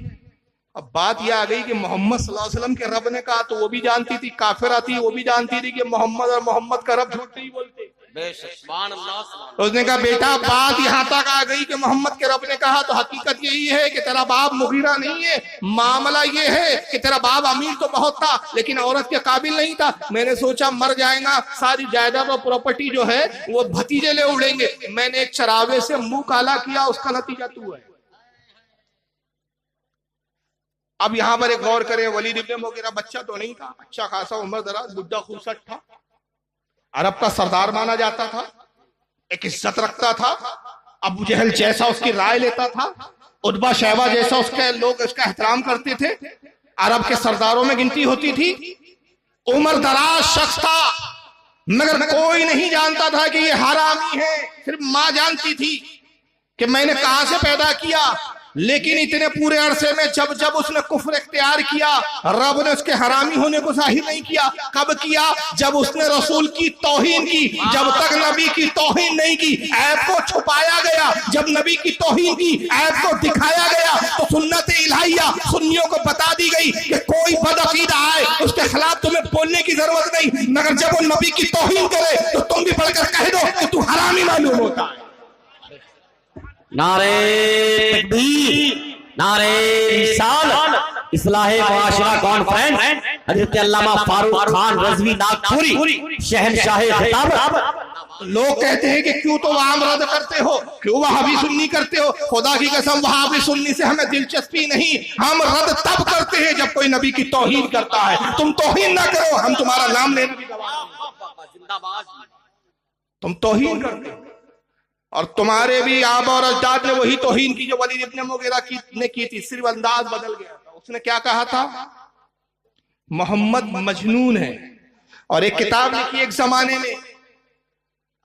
[SPEAKER 1] اب بات یہ آ گئی کہ محمد صلی اللہ علیہ وسلم کے رب نے کہا تو وہ بھی جانتی تھی، کافرہ تھی، وہ بھی جانتی تھی کہ محمد اور محمد کا رب جھوٹ نہیں بولتے۔
[SPEAKER 2] بے شک سبحان اللہ سبحان
[SPEAKER 1] تو اس نے کہا بیٹا بات یہاں تک آ گئی کہ محمد کے رب نے کہا تو حقیقت یہی ہے کہ تیرا باپ مغیرہ نہیں ہے، معاملہ یہ ہے کہ تیرا باپ امیر تو بہت تھا لیکن عورت کے قابل نہیں تھا، میں نے سوچا مر جائے گا ساری جائیداد اور پراپرٹی جو ہے وہ بھتیجے لے اڑیں گے، میں نے ایک چراغے سے منہ کالا کیا، اس کا نتیجہ تو ہے۔ اب یہاں پر ایک غور کریں، ولید ابن مغیرہ بچہ تو نہیں تھا، اچھا خاصا عمر دراز بڈھا خوسٹ تھا، عرب کا سردار مانا جاتا تھا، ایک عزت رکھتا تھا، ابو جہل جیسا اس کی رائے لیتا تھا، عتبہ شیبہ جیسا اس کے لوگ اس کا احترام کرتے تھے، عرب کے سرداروں میں گنتی ہوتی تھی، عمر دراز شخص تھا، مگر کوئی نہیں جانتا تھا کہ یہ حرامی ہے، صرف ماں جانتی تھی کہ میں نے کہاں سے پیدا کیا۔ لیکن اتنے پورے عرصے میں جب اس نے کفر اختیار کیا، رب نے اس کے حرامی ہونے کو ظاہر نہیں کیا۔ کب کیا؟ جب اس نے رسول کی توہین کی، جب تک نبی کی توہین نہیں کی عیب کو چھپایا گیا، جب نبی کی توہین کی عیب کو دکھایا گیا تو سنت الہیہ سنیوں کو بتا دی گئی کہ کوئی بدعقیدہ آئے اس کے خلاف تمہیں بولنے کی ضرورت نہیں، مگر جب وہ نبی کی توہین کرے تو تم بھی پڑھ کر کہہ دو کہ تو حرامی معلوم ہوتا ہے۔
[SPEAKER 3] نعرہ تکبیر، نعرہ رسالت، اصلاح معاشرہ کانفرنس، حضرت علامہ فاروق خان رضوی ناگپوری، شہنشاہ خطابت۔
[SPEAKER 1] لوگ کہتے ہیں کہ کیوں تو عام رد کرتے ہو، کیوں وہابی سنی کرتے ہو؟ خدا کی قسم وہابی سنی سے ہمیں دلچسپی نہیں، ہم رد تب کرتے ہیں جب کوئی نبی کی توہین کرتا ہے۔ تم توہین نہ کرو، ہم تمہارا نام لینے بھی گواہ ہیں۔
[SPEAKER 2] زندہ باد
[SPEAKER 1] تم توہین کرتے ہو، اور تمہارے بھی آبا اور اجداد نے وہی توہین کی جو ولید ابن مغیرہ نے کی تھی، صرف انداز بدل گیا تھا۔ اس نے کیا کہا تھا؟ محمد مجنون ہے، اور ایک کتاب لکھی ایک زمانے میں،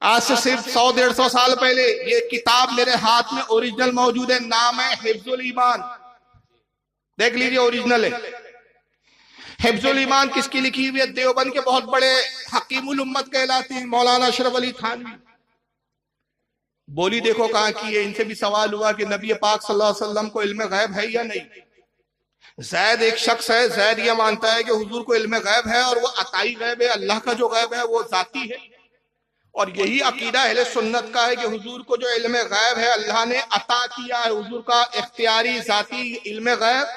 [SPEAKER 1] آج سے صرف 100-150 سال پہلے، یہ کتاب میرے ہاتھ میں اوریجنل موجود ہے، نام ہے حفظ الایمان، دیکھ لیجئے اوریجنل ہے۔ حفظ الایمان کس کی لکھی ہوئی ہے؟ دیوبند کے بہت بڑے حکیم الامت کہلاتے ہیں مولانا اشرف علی تھانوی۔ بولی دیکھو کہاں کی ہے۔ ان سے بھی سوال ہوا کہ نبی پاک صلی اللہ علیہ وسلم کو علم غیب ہے یا نہیں؟ زید ایک شخص ہے، زید یہ مانتا ہے کہ حضور کو علم غیب ہے، اور وہ عطائی غیب ہے، اللہ کا جو غیب ہے وہ ذاتی ہے، اور یہی عقیدہ اہل سنت کا ہے کہ حضور کو جو علم غیب ہے اللہ نے عطا کیا ہے، حضور کا اختیاری ذاتی علم غیب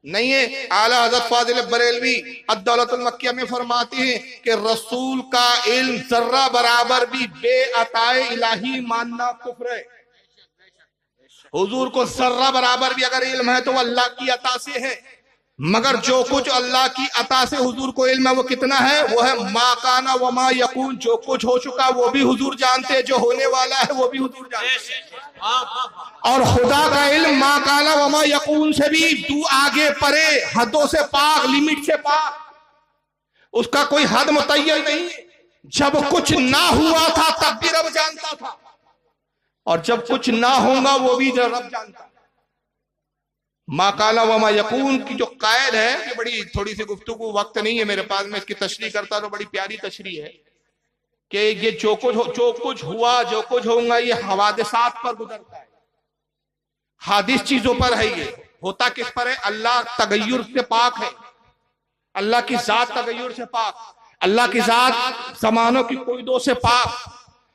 [SPEAKER 1] نہیں ہے۔ اعلیٰ حضرت فاضل بریلوی الدولت المکیہ میں فرماتے ہیں کہ رسول کا علم ذرہ برابر بھی بے عطائے الہی ماننا کفر ہے۔ حضور کو ذرہ برابر بھی اگر علم ہے تو وہ اللہ کی عطا سے ہے، مگر جو کچھ اللہ کی عطا سے حضور کو علم ہے وہ کتنا ہے؟ وہ ہے ما کان و ما یکون، جو کچھ ہو چکا وہ بھی حضور جانتے، جو ہونے والا ہے وہ بھی حضور جانتے۔ اور خدا کا علم ما کان و ما یکون سے بھی تو آگے پرے، حدوں سے پاک، لیمٹ سے پاک، اس کا کوئی حد متعین نہیں۔ جب کچھ نہ ہوا تھا تب بھی رب جانتا تھا، اور جب کچھ نہ ہوگا وہ بھی رب جانتا۔ ما کان و ما یکون کی جو قائد ہے، یہ بڑی تھوڑی سی گفتگو، وقت نہیں ہے میرے پاس، میں اس کی تشریح کرتا تو بڑی پیاری تشریح ہے کہ یہ جو کچھ ہوا، جو کچھ ہوگا، یہ حوادثات پر گزرتا ہے، حادث چیزوں پر ہے۔ یہ ہوتا کس پر ہے؟ اللہ تغیر سے پاک ہے، اللہ کی ذات تغیر سے پاک، اللہ کی ذات زمانوں کی قیدوں سے پاک،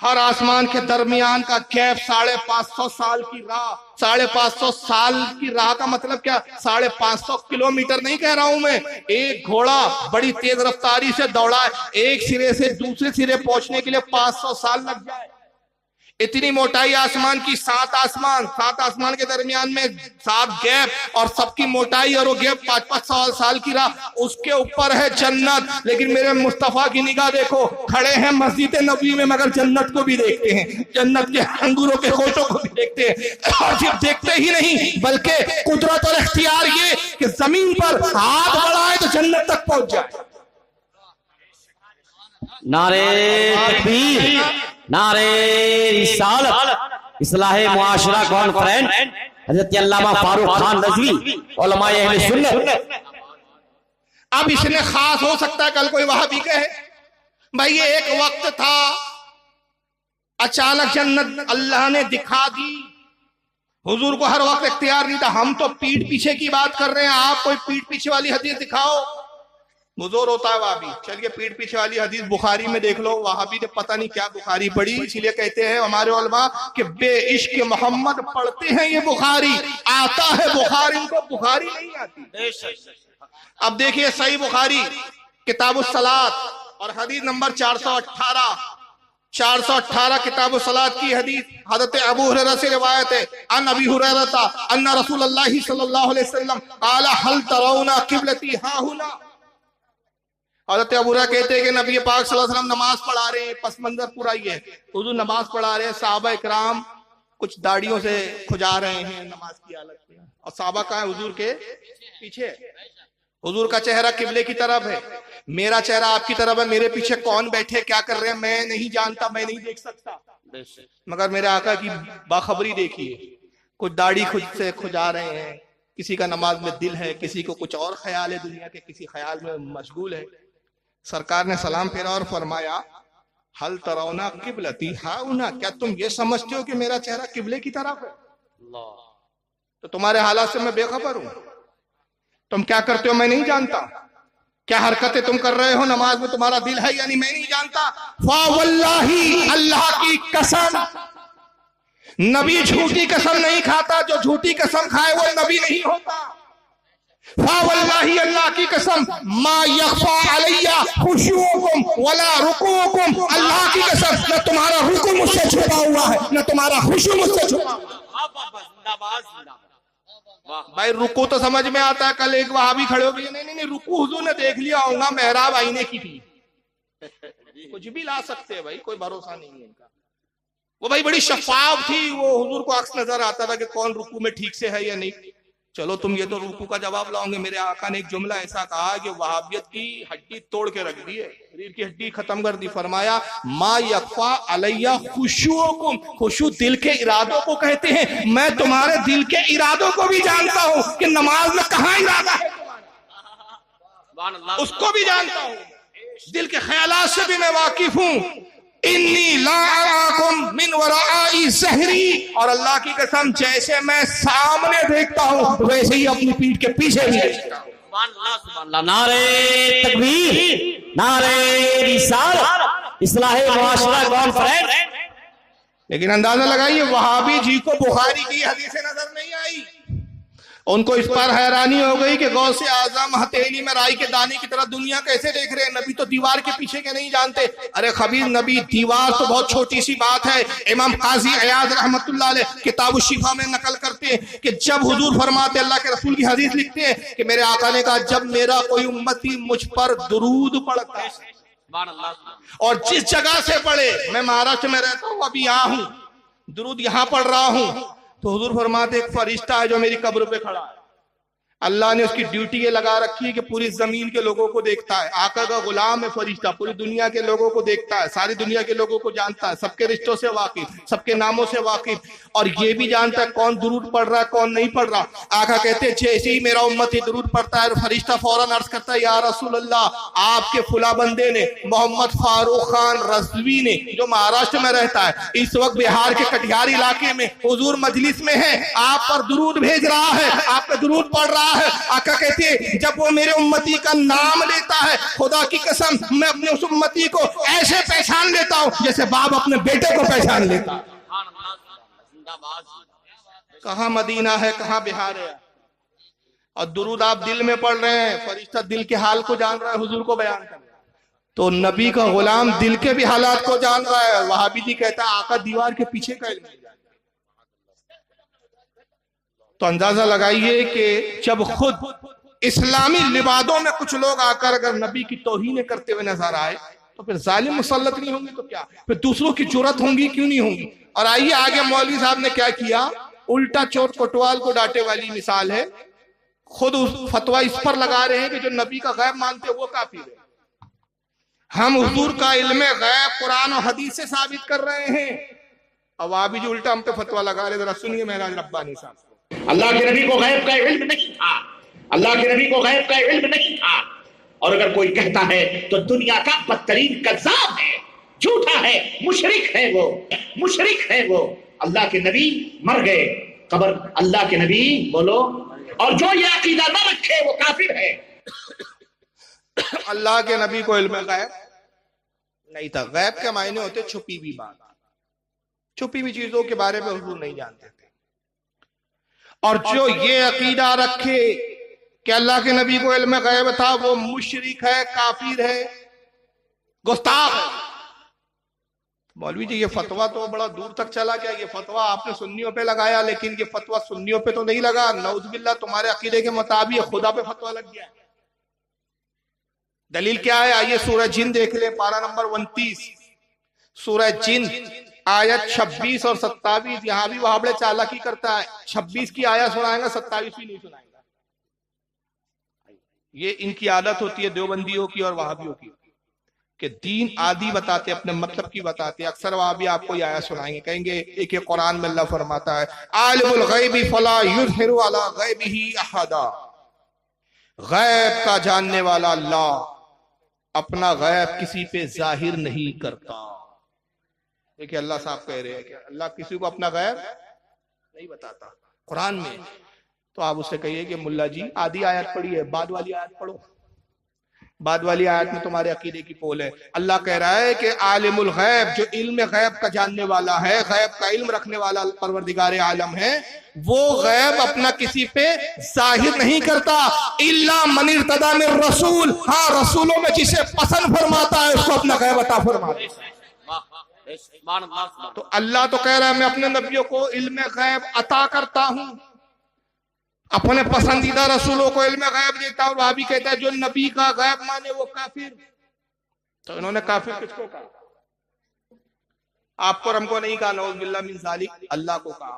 [SPEAKER 1] ہر آسمان کے درمیان کا گیپ 550 سال کی راہ. 550 سال کی راہ کا مطلب کیا؟ 550 کلومیٹر نہیں کہہ رہا ہوں میں. ایک گھوڑا بڑی تیز رفتاری سے دوڑا ہے، ایک سرے سے دوسرے سرے پہنچنے کے لیے 500 سال لگ جائے. اتنی موٹائی آسمان کی. 7 آسمان کے درمیان میں 7 گیپ، اور سب کی موٹائی اور وہ گیپ 500 سال کی راہ. اس کے اوپر ہے جنت. لیکن میرے مصطفیٰ کی نگاہ دیکھو، کھڑے ہیں مسجد نبوی میں مگر جنت کو بھی دیکھتے ہیں، جنت کے انگوروں کے خوشوں کو بھی دیکھتے ہیں. اور صرف دیکھتے ہی نہیں بلکہ قدرت اور اختیار یہ کہ زمین پر ہاتھ بڑھائے تو جنت تک پہنچ جائے.
[SPEAKER 3] نعرے تکبیر، نعرے رسالت، اصلاح معاشرہ کانفرنس، حضرت علامہ فاروق خان رضوی، علماء اہل سنت.
[SPEAKER 1] اب اس نے خاص ہو سکتا ہے کل کوئی وہابی کہے بھائی یہ ایک وقت تھا، اچانک جنت اللہ نے دکھا دی. حضور کو ہر وقت اختیار نہیں تھا. ہم تو پیٹ پیچھے کی بات کر رہے ہیں، آپ کوئی پیٹ پیچھے والی حدیث دکھاؤ. بزور ہوتا ہے وہابی. چلیے پیٹ پیچھے والی حدیث بخاری میں دیکھ لو. وہابی نے پتہ نہیں کیا بخاری پڑھی، اسی لیے کہتے ہیں ہمارے علماء کہ بے عشق محمد پڑھتے ہیں یہ بخاری. آتا ہے بخاری، ان کو بخاری نہیں آتی. اب دیکھیے صحیح بخاری کتاب الصلاۃ اور حدیث نمبر 418 کتاب الصلاۃ کی حدیث حضرت ابو ہریرہ سے روایت ہے. ان ابی ہریرہ ان رسول اللہ صلی اللہ علیہ وسلم قال هل ترون قبلتی ها هنا. حضرت ابو ہریرہ کہتے ہیں کہ نبی پاک صلی اللہ علیہ وسلم نماز پڑھا رہے ہیں. پس منظر پورا یہ ہے، حضور نماز پڑھا رہے ہیں، صحابہ اکرام کچھ داڑیوں سے کھجا رہے ہیں نماز کی حالت میں، اور صحابہ کہاں ہیں؟ حضور کے پیچھے. حضور کا چہرہ قبلے کی طرف ہے، میرا چہرہ آپ کی طرف ہے. میرے پیچھے کون بیٹھے کیا کر رہے ہیں میں نہیں جانتا، میں نہیں دیکھ سکتا، مگر میرے آقا کی باخبری دیکھیے. کچھ داڑھی خود سے کھجا رہے ہیں، کسی کا نماز میں دل ہے، کسی کو کچھ اور خیال ہے دنیا کے، کسی خیال میں مشغول ہے. سرکار نے سلام پھیرا اور فرمایا حل ترونا قبلتی ہاؤنا، کیا تم یہ سمجھتے ہو کہ میرا چہرہ قبلے کی طرف ہے؟ تو تمہارے حالات سے میں بے خبر ہوں. تم کیا کرتے ہو میں نہیں جانتا، کیا حرکتیں تم کر رہے ہو نماز میں تمہارا دل ہے یعنی میں نہیں جانتا. فواللہ، اللہ کی قسم، نبی جھوٹی قسم نہیں کھاتا. جو جھوٹی قسم کھائے وہ نبی نہیں ہوتا. فواللہ، اللہ کی قسم، ما یخفا علی خشوعکم ولا رکوعکم، اللہ کی قسم نہ تمہارا رکوع مجھ سے چھپا ہوا ہے نہ تمہارا خشوع مجھ سے چھپا ہوا ہے. بھائی رکوع تو سمجھ میں آتا ہے. کل ایک وہابی کھڑے ہو گئے نہیں رکوع حضور نے دیکھ لیا ہوگا، محراب آئینے کی تھی. کچھ بھی لا سکتے ہیں بھائی، کوئی بھروسہ نہیں ہے ان کا. وہ بھائی بڑی شفاف تھی، وہ حضور کو عکس نظر آتا تھا کہ کون رکوع میں ٹھیک سے ہے یا نہیں. چلو تم یہ تو رکوع کا جواب لاؤ گے. میرے آقا نے ایک جملہ ایسا کہا کہ وہابیت کی ہڈی توڑ کے رکھ دی ہے، شریر کی ہڈی ختم کر دی. فرمایا ما یخفا علی خشوعکم، خشوع دل کے ارادوں کو کہتے ہیں. میں تمہارے دل کے ارادوں کو بھی جانتا ہوں کہ نماز میں کہاں ارادہ ہے، اس کو بھی جانتا ہوں. دل کے خیالات سے بھی میں واقف ہوں. انی لا اراکم من ورائی ظہری، اور اللہ کی قسم جیسے میں سامنے دیکھتا ہوں ویسے ہی اپنی پیٹھ کے پیچھے بھی دیکھتا ہوں.
[SPEAKER 3] نعرے تکبیر، نعرے رسالت، اصلاح معاشرہ کانفرنس.
[SPEAKER 1] لیکن اندازہ لگائیے وہابی جی کو بخاری کی حدیثیں نظر نہیں آئی. ان کو اس پر حیرانی ہو گئی کہ غوث اعظم ہتھیلی میں رائی کے دانے کی طرح دنیا کیسے دیکھ رہے ہیں، نبی تو دیوار کے پیچھے کے نہیں جانتے. ارے خبیر نبی، دیوار تو بہت چھوٹی سی بات ہے. امام قاضی عیاض رحمت اللہ علیہ کتاب الشفا میں نقل کرتے ہیں کہ جب حضور فرماتے، اللہ کے رسول کی حدیث لکھتے ہیں کہ میرے آقا نے کہا جب میرا کوئی امتی مجھ پر درود پڑھتا ہے اور جس جگہ سے پڑھے، میں مہاراشٹر میں رہتا ہوں ابھی یہاں ہوں، درود یہاں پڑھ رہا ہوں، تو حضور فرماتے ایک فرشتہ ہے جو میری قبر پہ کھڑا ہے. اللہ نے اس کی ڈیوٹی یہ لگا رکھی ہے کہ پوری زمین کے لوگوں کو دیکھتا ہے. آقا کا غلام ہے فرشتہ، پوری دنیا کے لوگوں کو دیکھتا ہے، ساری دنیا کے لوگوں کو جانتا ہے، سب کے رشتوں سے واقف، سب کے ناموں سے واقف، اور یہ بھی جانتا ہے کون درود پڑھ رہا ہے کون نہیں پڑھ رہا. آقا کہتے ہیں جیسے ہی میرا امتی درود پڑھتا ہے فرشتہ فوراً عرض کرتا ہے یا رسول اللہ، آپ کے فلاں بندے نے محمد فاروق خان رضوی نے جو مہاراشٹر میں رہتا ہے اس وقت بہار کے کٹیہار علاقے میں حضور مجلس میں ہے، آپ پر درود بھیج رہا ہے، آپ پہ درود پڑھ رہا اللہ ہے. آقا کہتے ہیں جب وہ میرے امتی کا نام لیتا ہے خدا کی قسم میں اپنے اس امتی کو ایسے پہچان لیتا ہوں جیسے باپ اپنے بیٹے کو پہچان لیتا ہے.
[SPEAKER 2] سبحان اللہ زندہ باد.
[SPEAKER 1] کہاں مدینہ ہے کہاں بہار ہے. اور درود آپ دل میں پڑھ رہے ہیں, فرشتہ دل کے حال کو جان رہا ہے, حضور کو بیان کر رہا ہے. تو نبی کا غلام دل کے بھی حالات کو جان رہا ہے. وہابی جی کہتا ہے آقا دیوار کے پیچھے کا علم ہے. تو اندازہ لگائیے کہ جب خود اسلامی لبادوں میں کچھ لوگ آ کر اگر نبی کی توہین کرتے ہوئے نظر آئے تو پھر ظالم مسلط نہیں ہوں گے تو کیا, پھر دوسروں کی جرات ہوں گی کیوں نہیں ہوں گی. اور آئیے آگے مولوی صاحب نے کیا کیا, الٹا چوٹ کوٹوال کو ڈانٹے والی مثال ہے. خود فتویٰ اس پر لگا رہے ہیں کہ جو نبی کا غیب مانتے وہ کافر ہے. ہم حضور کا علم غیب قرآن و حدیث سے ثابت کر رہے ہیں. اب آپ بھی جو الٹا ہم پہ فتویٰ لگا رہے, ذرا سنیے مہراج ربانی صاحب.
[SPEAKER 4] اللہ کے نبی کو غیب کا علم نہیں تھا, اللہ کے نبی کو غیب کا علم نہیں تھا. اور اگر کوئی کہتا ہے تو دنیا کا بدترین کذاب ہے, جھوٹا ہے, مشرک ہے وہ, مشرک ہے وہ. اللہ کے نبی مر گئے, قبر اللہ کے نبی بولو, اور جو یہ عقیدہ نہ رکھے وہ کافر ہے.
[SPEAKER 1] اللہ کے نبی کو علم غیب نہیں تھا. غیب کے معنی ہوتے چھپی ہوئی بات, چھپی ہوئی چیزوں کے بارے میں حضور نہیں جانتے تھے. اور جو یہ عقیدہ رکھے کہ اللہ کے نبی کو علم غیب تھا وہ مشرک ہے, کافر ہے, گستاخ ہے. مولوی جی یہ فتویٰ تو بڑا دور تک چلا گیا, یہ فتویٰ آپ نے سنیوں پہ لگایا لیکن یہ فتویٰ سنیوں پہ تو نہیں لگا, نعوذ باللہ تمہارے عقیدے کے مطابق خدا پہ فتویٰ لگ گیا. دلیل کیا ہے؟ آئیے سورہ جن دیکھ لیں, پارہ نمبر 29, سورہ جن آیت 26 اور 27. یہاں بھی وہاں بڑے چالاکی کرتا ہے, 26 کی آیت سنائیں گا 27 بھی نہیں سنائیں گا. یہ ان کی عادت ہوتی ہے دیوبندیوں کی اور وہابیوں کی کہ دین عادی بتاتے, اپنے مطلب کی بتاتے. اکثر وہابی آپ کو یہ آیت سنائیں گے, کہیں گے ایک قرآن میں اللہ فرماتا ہے عالم الغیب فلا یظہر علی غیبہ احدا, غیب کا جاننے والا اللہ اپنا غیب کسی پہ ظاہر نہیں کرتا. دیکھیں اللہ صاحب کہہ رہے ہیں کہ اللہ کسی کو اپنا غیب نہیں بتاتا قرآن میں. تو آپ اسے کہیے کہ ملا جی آدھی آیت پڑھی ہے, بعد والی آیت پڑھو, بعد والی آیت میں تمہارے عقیدے کی پول ہے. اللہ کہہ رہا ہے کہ عالم الغیب, جو علم غیب کا جاننے والا ہے, غیب کا علم رکھنے والا پروردگار عالم ہے, وہ غیب اپنا کسی پہ ظاہر نہیں کرتا. الا من ارتضی من رسول, ہاں رسولوں میں جسے پسند فرماتا ہے اس کو اپنا غیب عطا فرماتا ہے.
[SPEAKER 2] سبحان اللہ.
[SPEAKER 1] تو اللہ تو کہہ رہا ہے میں اپنے نبیوں کو علم غیب عطا کرتا ہوں, اپنے پسندیدہ رسولوں کو علم غیب دیتا ہوں. وہاں بھی کہتا ہے جو نبی کا غیب مانے وہ کافر. تو انہوں نے کافر کس کو کہا؟ آپ کو اور ہم کو نہیں کہا, نعوذ باللہ من ذالک, اللہ کو کہا.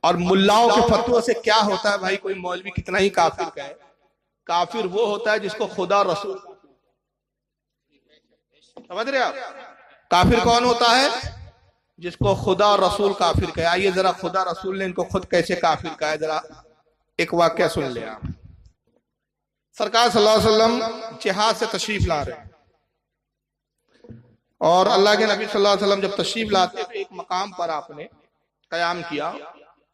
[SPEAKER 1] اور ملاؤں کے فتووں سے کیا ہوتا ہے بھائی, کوئی مولوی کتنا ہی کافر کہے, کافر وہ ہوتا ہے جس کو خدا رسول. سمجھ رہے آپ؟ کافر کون ہوتا ہے؟ جس کو خدا اور رسول کافر کہے. آئیے ذرا خدا رسول نے ان کو خود کیسے کافر کہا ہے, ذرا ایک واقعہ سن لیں آپ. سرکار صلی اللہ علیہ وسلم جہاد سے تشریف لا رہے ہیں, اور اللہ کے نبی صلی اللہ علیہ وسلم جب تشریف لاتے تو ایک مقام پر آپ نے قیام کیا,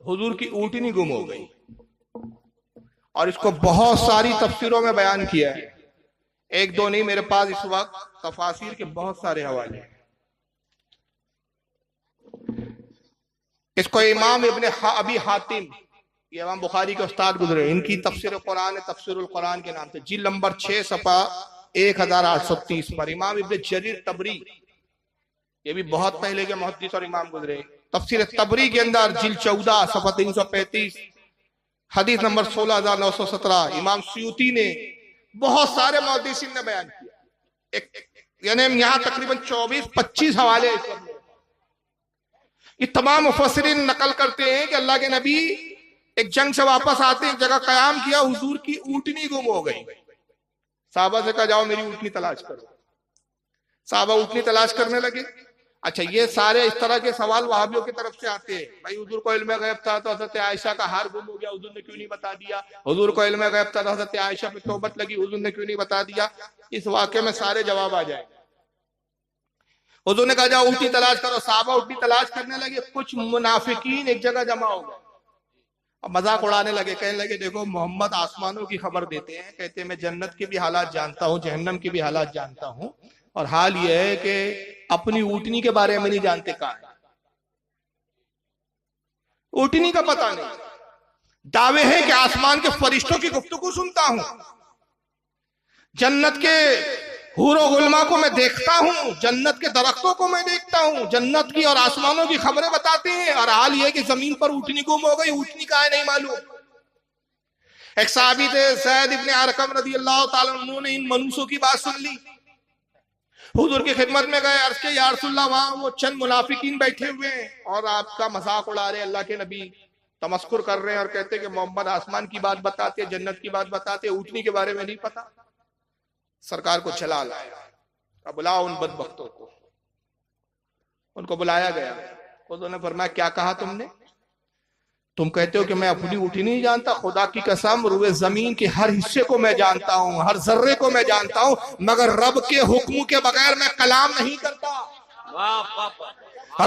[SPEAKER 1] حضور کی اونٹنی گم ہو گئی, اور اس کو بہت ساری تفسیروں میں بیان کیا ہے. ایک دو نہیں, میرے پاس اس وقت تفاسیر کے بہت سارے حوالے ہیں. اس کو امام ابن ابی حاتم, یہ امام بخاری کے استاد گزرے, ان کی تفسیر قرآن تفسیر القرآن کے نام سے, جلد نمبر 6 صفحہ 1830 پر. امام ابن جریر تبری, یہ بھی بہت پہلے کے محدث اور امام گزرے, تفسیر تبری کے اندر جلد 14 صفحہ 335 حدیث نمبر 16917. امام سیوطی نے, بہت سارے محدثین نے بیان کیا, یعنی یہاں تقریباً 24-25 حوالے. یہ تمام مفسرین نقل کرتے ہیں کہ اللہ کے نبی ایک جنگ سے واپس آتے ایک جگہ قیام کیا, حضور کی اونٹنی گم ہو گئی. صحابہ سے کہا جاؤ میری اونٹنی تلاش کرو. صحابہ اونٹنی تلاش کرنے لگے. اچھا یہ سارے اس طرح کے سوال وہابیوں کی طرف سے آتے ہیں, بھائی حضور کو علم غیب تھا تو حضرت عائشہ کا ہار گم ہو گیا, حضور نے کیوں نہیں بتا دیا؟ حضور کو علم غیب تھا تو حضرت عائشہ پہ توبت لگی, حضور نے کیوں نہیں بتا دیا؟ اس واقعے میں سارے جواب آ جائیں. حضور نے کہا جاؤ اونٹنی تلاش کرو. صحابہ اونٹنی تلاش کرنے لگے. کچھ منافقین ایک جگہ جمع ہو گئے, اب مذاق اڑانے لگے، کہنے لگے دیکھو محمد آسمانوں کی خبر دیتے ہیں، کہتے ہیں میں جنت کے بھی حالات جانتا ہوں، جہنم کے بھی حالات جانتا ہوں، اور حال یہ ہے کہ اپنی اونٹنی کے بارے میں نہیں جانتے کہاں ہے، اونٹنی کا پتہ نہیں۔ دعوے ہیں کہ آسمان کے فرشتوں کی گفتگو سنتا ہوں، جنت کے حور و غلما کو میں دیکھتا ہوں، جنت کے درختوں کو میں دیکھتا ہوں، جنت کی اور آسمانوں کی خبریں بتاتے ہیں، اور حال یہ کہ زمین پر اونٹنی گم ہو گئی، اونٹنی کہاں ہے نہیں معلوم۔ ایک صحابی تھے زید ابن ارقم رضی اللہ تعالیٰ عنہ نے ان منوسوں کی بات سن لی، حضور کی خدمت میں گئے، عرض کہ یا رسول اللہ وہاں وہ چند منافقین بیٹھے ہوئے ہیں اور آپ کا مذاق اڑا رہے، اللہ کے نبی تمسخر کر رہے ہیں اور کہتے ہیں کہ محمد آسمان کی بات بتاتے، جنت کی بات بتاتے، اونٹنی کے بارے میں نہیں پتا۔ سرکار کو چلا لایا، بلاؤ ان بدبختوں کو، ان کو بلایا گیا، انہوں نے فرمایا کیا کہا تم نے؟ تم کہتے ہو کہ میں اپنی اونٹنی نہیں جانتا، خدا کی قسم روئے زمین کے ہر حصے کو میں جانتا ہوں، ہر ذرے کو میں جانتا ہوں، مگر رب کے حکم کے بغیر میں کلام نہیں کرتا،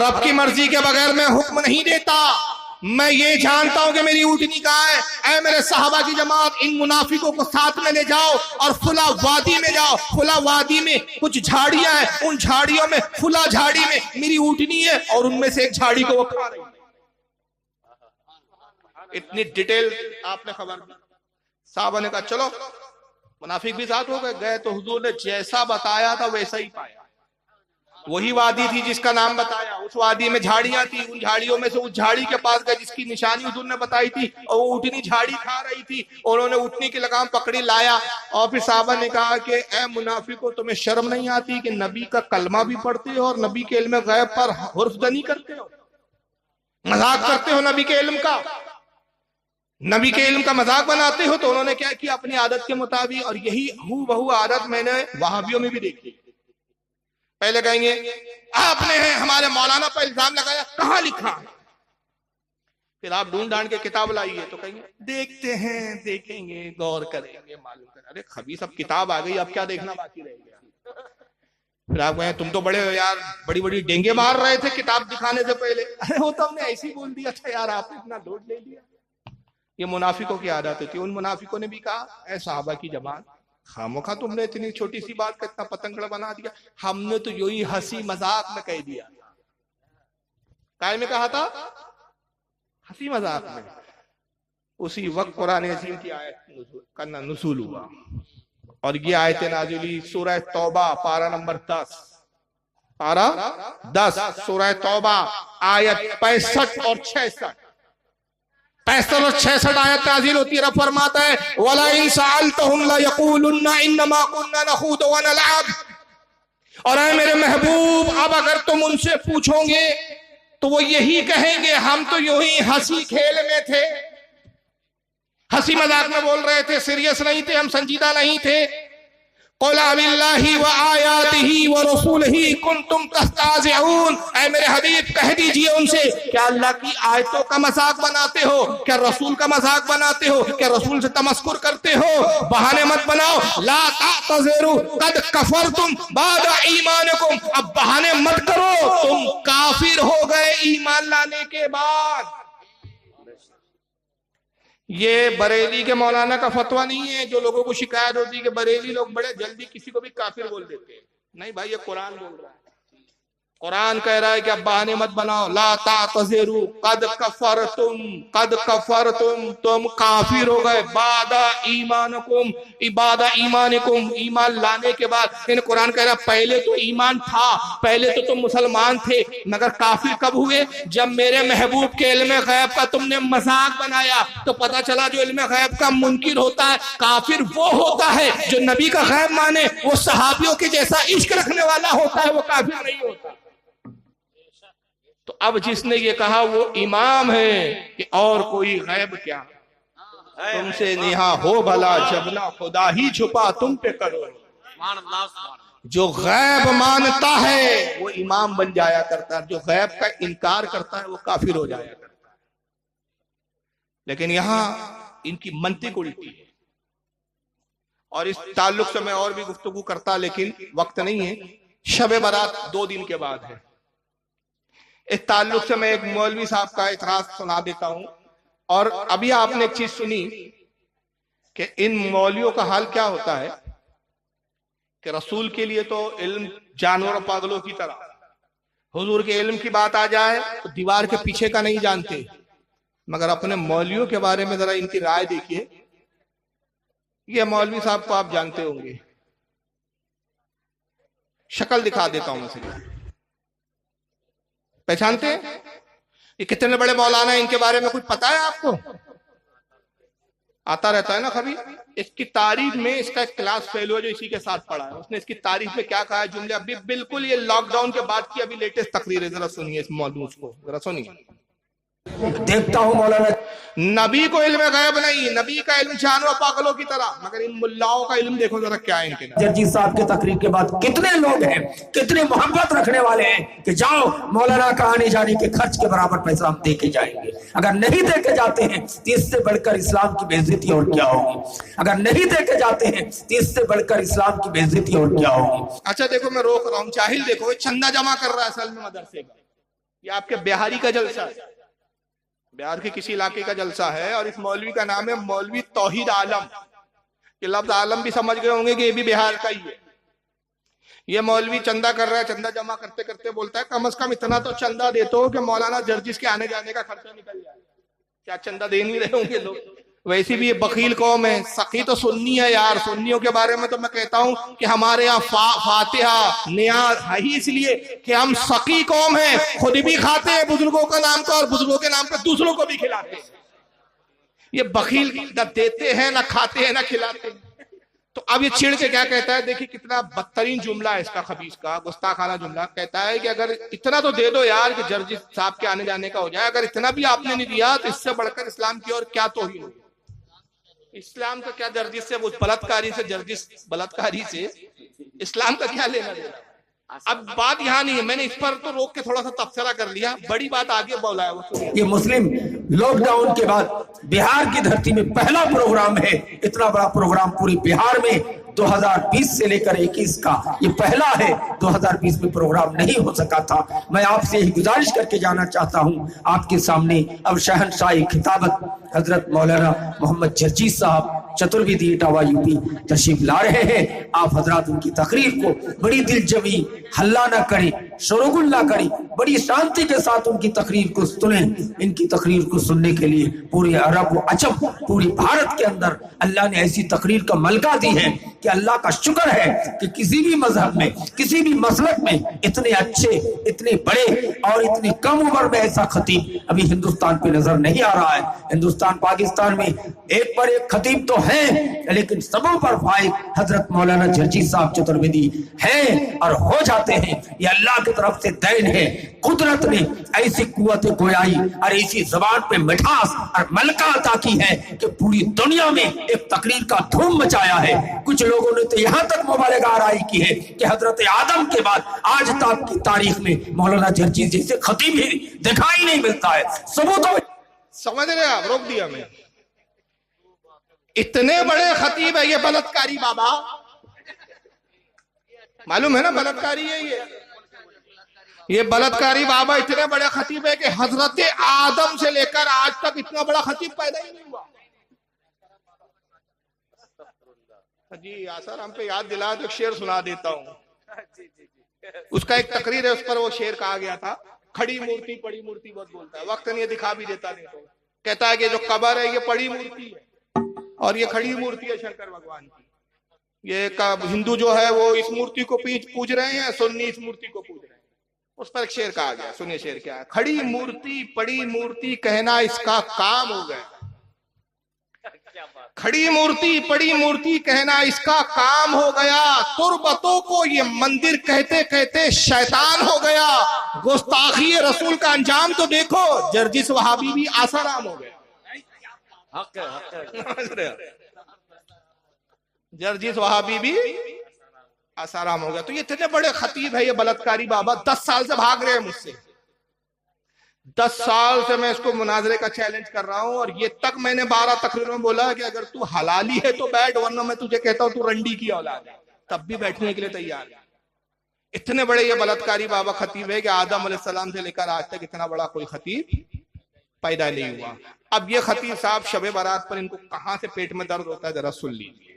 [SPEAKER 1] رب کی مرضی کے بغیر میں حکم نہیں دیتا۔ میں یہ جانتا ہوں کہ میری اونٹنی کہاں ہے۔ اے میرے صحابہ کی جماعت، ان منافقوں کو ساتھ میں لے جاؤ اور فلاں وادی میں جاؤ، فلاں وادی میں کچھ جھاڑیاں ہیں، ان جھاڑیوں میں فلاں جھاڑی میں میری اونٹنی ہے اور ان میں سے ایک جھاڑی کو وہ کھا رہی ہے۔ اتنی ڈیٹیل آپ نے خبر دی۔ صحابہ نے کہا چلو، منافق بھی ساتھ ہو گئے، گئے تو حضور نے جیسا بتایا تھا ویسا ہی پایا، وہی وادی تھی جس کا نام بتایا، اس وادی میں جھاڑیاں تھی، ان جھاڑیوں میں سے اس جھاڑی کے پاس گئے جس کی نشانی حضور نے بتائی تھی، اور وہ اونٹنی جھاڑی کھا رہی تھی، انہوں نے اونٹنی کی لگام پکڑی، لایا، اور پھر صحابہ نے کہا کہ اے منافقو تمہیں شرم نہیں آتی کہ نبی کا کلمہ بھی پڑھتے ہو اور نبی کے علم غیب پر حرف زنی کرتے ہو، مذاق کرتے ہو نبی کے علم کا، نبی کے علم کا مذاق بناتے ہو۔ تو انہوں نے کیا کیا اپنی عادت کے مطابق، اور یہی ہو بہو عادت میں نے وہابیوں میں بھی دیکھی۔ پہلے کہیں گے آپ نے ہمارے مولانا پر الزام لگایا، کہاں لکھا؟ پھر آپ ڈھونڈ ڈھانڈ کے کتاب لائیے تو کہیں گے دیکھتے ہیں، دیکھیں گے، غور کریں گے، معلوم کریں۔ ارے خبیث، اب کتاب آ گئی، اب کیا دیکھنا باقی رہ گیا؟ پھر آپ کہیں تم تو بڑے یار بڑی بڑی ڈینگے مار رہے تھے کتاب دکھانے سے پہلے۔ ارے وہ تو ہم نے ایسے ہی بول دیا تھا یار، آپ نے اتنا لوڈ لے لیا۔ یہ منافقوں کی عادت تھی۔ ان منافقوں نے بھی کہا اے صحابہ کی جماعت، خاموخواہ تم نے اتنی چھوٹی سی بات کا اتنا پتنگڑ بنا دیا، ہم نے تو یہی ہنسی مذاق میں کہہ دیا۔ کائے میں کہا تھا؟ ہنسی مذاق میں۔ اسی وقت قرآن عظیم کی آیت کا نزول ہوا، اور یہ آیت نازل ہوئی سورہ توبہ پارہ نمبر 10، پارہ 10 سورہ توبہ آیت 65 اور 66، 65 اور 66 آیت نازل ہوتی ہے۔ رب فرماتا ہے وَلَئِن سَأَلْتَهُمْ لَيَقُولُنَّ إِنَّمَا كُنَّا نَخُوضُ وَنَلْعَبُ، اور اے میرے محبوب اب اگر تم ان سے پوچھو گے تو وہ یہی کہیں گے ہم تو یوں ہی ہنسی کھیل میں تھے، ہنسی مذاق میں بول رہے تھے، سیریس نہیں تھے، ہم سنجیدہ نہیں تھے۔ قُلْ أَبِاللَّهِ وَآيَاتِهِ وَرَسُولِهِ كُنْتُمْ تَسْتَهْزِئُونَ، اے میرے حبیب کہہ دیجئے ان سے کیا اللہ کی آیتوں کا مذاق بناتے ہو، کیا رسول کا مذاق بناتے ہو، کیا رسول سے تمسخر کرتے ہو؟ بہانے مت بناؤ، لا تعتذروا قد کفرتم بعد ایمانکم، اب بہانے مت کرو، تم کافر ہو گئے ایمان لانے کے بعد۔ یہ بریلی کے مولانا کا فتویٰ نہیں ہے جو لوگوں کو شکایت ہوتی ہے کہ بریلی لوگ بڑے جلدی کسی کو بھی کافر بول دیتے ہیں، نہیں بھائی، یہ قرآن بول رہا ہے، قرآن کہہ رہا ہے کہ اب بہانے مت بناؤ، لا تعتذروا قد کفرتم، تم کافر ہو گئے، بعد ایمانکم، ایمان لانے کے بعد۔ یعنی قرآن کہہ رہا ہے پہلے تو ایمان تھا، پہلے تو تم مسلمان تھے، مگر کافر کب ہوئے؟ جب میرے محبوب کے علم غیب کا تم نے مذاق بنایا، تو پتہ چلا جو علم غیب کا منکر ہوتا ہے، کافر وہ ہوتا ہے جو نبی کا غیب مانے، وہ صحابیوں کے جیسا عشق رکھنے والا ہوتا ہے، وہ کافر نہیں ہوتا۔ تو اب جس نے یہ کہا وہ امام ہے کہ اور کوئی غیب کیا، تم سے نہا ہو بھلا جب نہ خدا ہی چھپا تم پہ کرو۔ جو غیب مانتا ہے وہ امام بن جایا کرتا ہے، جو غیب کا انکار کرتا ہے وہ کافر ہو جایا کرتا ہے۔ لیکن یہاں ان کی منطق الٹی ہے، اور اس تعلق سے میں اور بھی گفتگو کرتا لیکن وقت نہیں ہے۔ شب برات 2 دن کے بعد ہے۔ اس تعلق سے میں ایک مولوی صاحب کا اعتراض سنا دیتا ہوں، اور ابھی آپ نے ایک چیز سنی کہ ان مولویوں کا حال کیا ہوتا ہے کہ رسول کے لیے تو علم جانور اور پاگلوں کی طرح، حضور کے علم کی بات آ جائے تو دیوار کے پیچھے کا نہیں جانتے، مگر اپنے مولویوں کے بارے میں ذرا ان کی رائے دیکھیے. یہ مولوی صاحب کو آپ جانتے ہوں گے، شکل دکھا دیتا ہوں میں، پہچانتے ہیں؟ یہ کتنے بڑے مولانا ہیں، ان کے بارے میں کچھ پتا ہے آپ کو؟ آتا رہتا ہے نا کبھی. اس کی تعریف میں اس کا ایک کلاس فیلو ہے جو اسی کے ساتھ پڑھا ہے، اس نے اس کی تعریف میں کیا کہا ہے جملے، ابھی بالکل یہ لاک ڈاؤن کے بعد کی ابھی لیٹسٹ تقریر ہے، ذرا سنیے اس موضوع کو، ذرا سنیے.
[SPEAKER 5] دیکھتا ہوں مولانا
[SPEAKER 1] نبی کو علم غیب نہیں، نبی کا علم جانور پاگلوں کی طرح، مگر ان ملاؤں کا علم دیکھو ذرا کیا ہے ان کے نام.
[SPEAKER 5] جرجی صاحب کے تقریر کے بعد کتنے لوگ ہیں، کتنے محبت رکھنے والے ہیں کہ جاؤ مولانا کا آنے جانے کے خرچ کے برابر پیسہ ہم دے کے جائیں گے. اگر نہیں دے کے جاتے ہیں تو اس سے بڑھ کر اسلام کی بے عزتی اور کیا ہوگی، اگر نہیں دے کے جاتے ہیں تو اس سے بڑھ کر اسلام کی بے عزتی اور کیا ہوگی.
[SPEAKER 1] اچھا دیکھو میں روک رہا ہوں، جاہل دیکھو یہ چندہ جمع کر رہا ہے اصل میں مدرسے کا. یہ آپ کے بہاری کا جلسہ ہے، بہار کے کسی علاقے کا جلسہ ہے، اور اس مولوی کا نام ہے مولوی توحید عالم. یہ لفظ عالم بھی سمجھ گئے ہوں گے کہ یہ بھی بہار کا ہی ہے. یہ مولوی چندہ کر رہا ہے، چندہ جمع کرتے کرتے بولتا ہے کم از کم اتنا تو چندہ دیتے ہو کہ مولانا جرجس کے آنے جانے کا خرچہ نکل جائے. کیا چندہ دے نہیں رہے ہوں گے لوگ؟ ویسی بھی یہ بخیل قوم ہے. سخی تو سنی ہے یار، سنیوں کے بارے میں تو میں کہتا ہوں کہ ہمارے یہاں فاتحہ نیاز ہے ہی اس لیے کہ ہم سخی قوم ہیں، خود بھی کھاتے ہیں بزرگوں کا نام پر، اور بزرگوں کے نام پر دوسروں کو بھی کھلاتے ہیں. یہ بخیل نہ دیتے ہیں، نہ کھاتے ہیں، نہ کھلاتے ہیں. تو اب یہ چھڑ کے کیا کہتا ہے، دیکھیں کتنا بدترین جملہ ہے اس کا، خبیث کا گستاخانہ جملہ. کہتا ہے کہ اگر اتنا تو دے دو یار کہ جرجس صاحب کے آنے جانے کا ہو جائے، اگر اتنا بھی آپ نے نہیں دیا تو اس سے بڑھ کر اسلام کی اور کیا توہین ہوگی. اسلام کا کیا جرجس سے، وہ بلاتکاری سے، جرجس بلاتکاری سے اسلام کا کیا لینا دینا. اب بات یہاں نہیں ہے، میں نے اس پر تو روک کے تھوڑا سا تبصرہ کر لیا، بڑی بات آگے بولا ہے وہ.
[SPEAKER 5] یہ مسلم لاک ڈاؤن کے بعد بہار کی دھرتی میں پہلا پروگرام ہے. اتنا بڑا پروگرام پوری بہار میں 2020 سے لے کر 21 کا یہ پہلا ہے. 2020 میں پروگرام نہیں ہو سکا تھا. میں آپ سے یہی گزارش کر کے جانا چاہتا ہوں، آپ کے سامنے اب شہنشاہی خطابت حضرت مولانا محمد جرجی صاحب چترویدی اٹاوا یوپی تشریف لا رہے ہیں. آپ حضرات ان کی تقریر کو بڑی دل جمی، ہلہ نہ کریں، شروغل نہ کریں، بڑی شانتی کے ساتھ ان کی تقریر کو سنیں. ان کی تقریر کو سننے کے لیے پورے عرب و عجم، پوری بھارت کے اندر اللہ نے ایسی تقریر کا ملکہ دی ہے کہ اللہ کا شکر ہے کہ کسی بھی مذہب میں، کسی بھی مسلک میں اتنے اچھے، اتنے بڑے اور اتنی کم عمر میں ایسا خطیب ابھی ہندوستان پہ نظر نہیں آ رہا ہے. ہندوستان پاکستان میں ایک پر ایک خطیب تو ہیں، لیکن سبوں پر فائق حضرت مولانا جرجی صاحب چترویدی ہیں اور ہو جاتے ہیں. یہ اللہ کی طرف سے دین ہے. قدرت نے ایسی قوت گویائی اور ایسی زبان پہ مٹھاس اور ملکہ عطا کی ہے کہ پوری دنیا میں ایک تقریر کا دھوم مچایا ہے. کچھ لوگوں نے تو یہاں تک مبالغہ آرائی کی ہے کہ حضرت آدم کے بعد آج تک کی تاریخ میں مولانا جرجی جیسے خطیب ہی دکھائی نہیں ملتا ہے. ثبوتوں
[SPEAKER 1] سمجھ رہے آپ؟ روک دیا میں. اتنے بڑے خطیب ہے یہ بلاتکاری بابا، معلوم ہے نا بلاتکاری ہے یہ بلاتکاری بابا. اتنے بڑے خطیب ہے کہ حضرت آدم سے لے کر آج تک اتنا بڑا خطیب پیدا ہی نہیں ہوا. جی آسر ہم پہ یاد دلا تو ایک شعر سنا دیتا ہوں. اس کا ایک تقریر ہے، اس پر وہ شعر کہا گیا تھا، کھڑی مورتی پڑی مورتی بہت بولتا ہے، وقت نہیں دکھا بھی دیتا نہیں. تو کہتا ہے کہ جو قبر ہے یہ پڑی مورتی ہے اور یہ کھڑی مورتی ہے شنکر بھگوان کی. یہ ہندو جو ہے وہ اس مورتی کو پوج رہے ہیں، سنی اس مورتی کو پوج رہے ہیں. اس پر ایک شعر کہا گیا، سنیے شعر کیا ہے. کھڑی مورتی پڑی مورتی کہنا اس کا کام ہو گیا. کھڑی مورتی پڑی مورتی کہنا اس کا کام ہو گیا. تربتوں کو یہ مندر کہتے کہتے شیطان ہو گیا. گستاخی رسول کا انجام تو دیکھو، جرجس وہابی بھی آسارام ہو گیا. جرجس وہابی بھی آسارام ہو گیا. تو یہ اتنے بڑے خطیب ہے یہ بلاتکاری بابا، 10 سال سے بھاگ رہے ہیں مجھ سے. 10 سال سے میں اس کو مناظرے کا چیلنج کر رہا ہوں، اور یہ تک میں نے 12 تقریروں میں بولا کہ اگر تو حلالی ہے تو بیٹھ، ورنہ میں تجھے کہتا ہوں تو رنڈی کی اولاد ہے، تب بھی بیٹھنے کے لیے تیار ہے. اتنے بڑے یہ بلاتکاری بابا خطیب ہے کہ آدم علیہ السلام سے لے کر آج تک اتنا بڑا کوئی خطیب پیدا نہیں ہوا. اب یہ خطیب صاحب شب برات پر ان کو کہاں سے پیٹ میں درد ہوتا ہے ذرا سن لیجیے.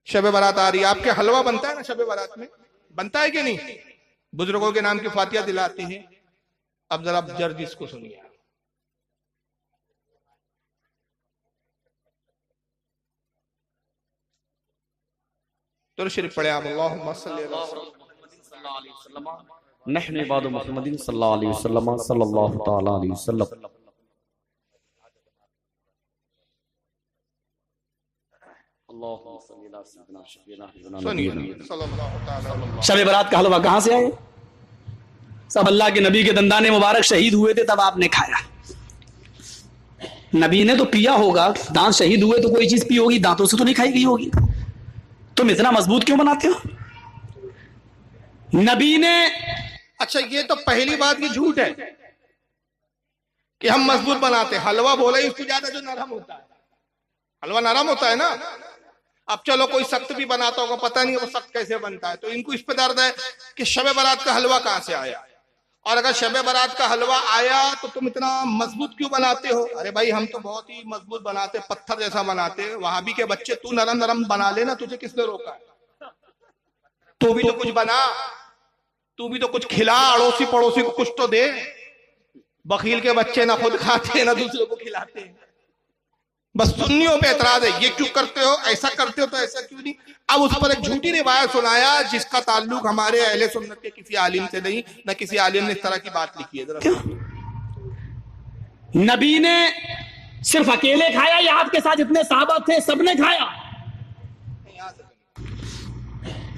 [SPEAKER 1] شب برات آ رہی ہے, آپ کے حلوہ بنتا ہے نا شب برات میں, بنتا ہے کہ نہیں؟ بزرگوں کے نام کی فاتحہ دلاتے ہیں. اب ذرا جرد اس کو سنیے. تو شریف پڑھے آپ. اللہم صلی اللہ علیہ وسلم
[SPEAKER 3] نحن عباد محمد صلی اللہ علیہ وسلم صلی اللہ تعالی علیہ وسلم.
[SPEAKER 6] شب برات کا حلوہ کہاں سے آئے؟ سب اللہ کے نبی کے دندان مبارک شہید ہوئے تھے تب آپ نے کھایا. نبی نے تو پیا ہوگا, دانت شہید ہوئے تو کوئی چیز پی ہوگی, دانتوں سے تو نہیں کھائی گئی ہوگی. تم اتنا مضبوط کیوں بناتے ہو؟ نبی نے
[SPEAKER 1] اچھا یہ تو پہلی بات یہ جھوٹ ہے کہ ہم مضبوط بناتے. حلوہ بولا ہی اس کو زیادہ جو نرم ہوتا ہے. حلوہ نرم ہوتا ہے نا. اب چلو کوئی سخت بھی بناتا ہوگا, پتہ نہیں وہ سخت کیسے بنتا ہے. تو ان کو اس پہ درد ہے کہ شب برات کا حلوہ کہاں سے آیا, اور اگر شب برات کا حلوہ آیا تو تم اتنا مضبوط کیوں بناتے ہو؟ ارے بھائی ہم تو بہت ہی مضبوط بناتے, پتھر جیسا بناتے. وہابی کے بچے تو نرم نرم بنا لینا, تجھے کس نے روکا ہے؟ تو بھی تو کچھ بنا, تو بھی تو کچھ کھلا, اڑوسی پڑوسی کو کچھ تو دے. بخیل کے بچے نہ خود کھاتے نہ دوسرے کو کھلاتے. بس سنیوں پہ اعتراض ہے, یہ کیوں کرتے ہو, ایسا کرتے ہو تو ایسا کیوں نہیں. اب اس پر ایک جھوٹی روایت سنایا جس کا تعلق ہمارے اہل سنت کے کسی عالم سے نہیں, نہ کسی عالم نے اس طرح کی بات لکھی ہے. ذرا
[SPEAKER 6] نبی نے صرف اکیلے کھایا یا آپ کے ساتھ جتنے صحابہ تھے سب نے کھایا؟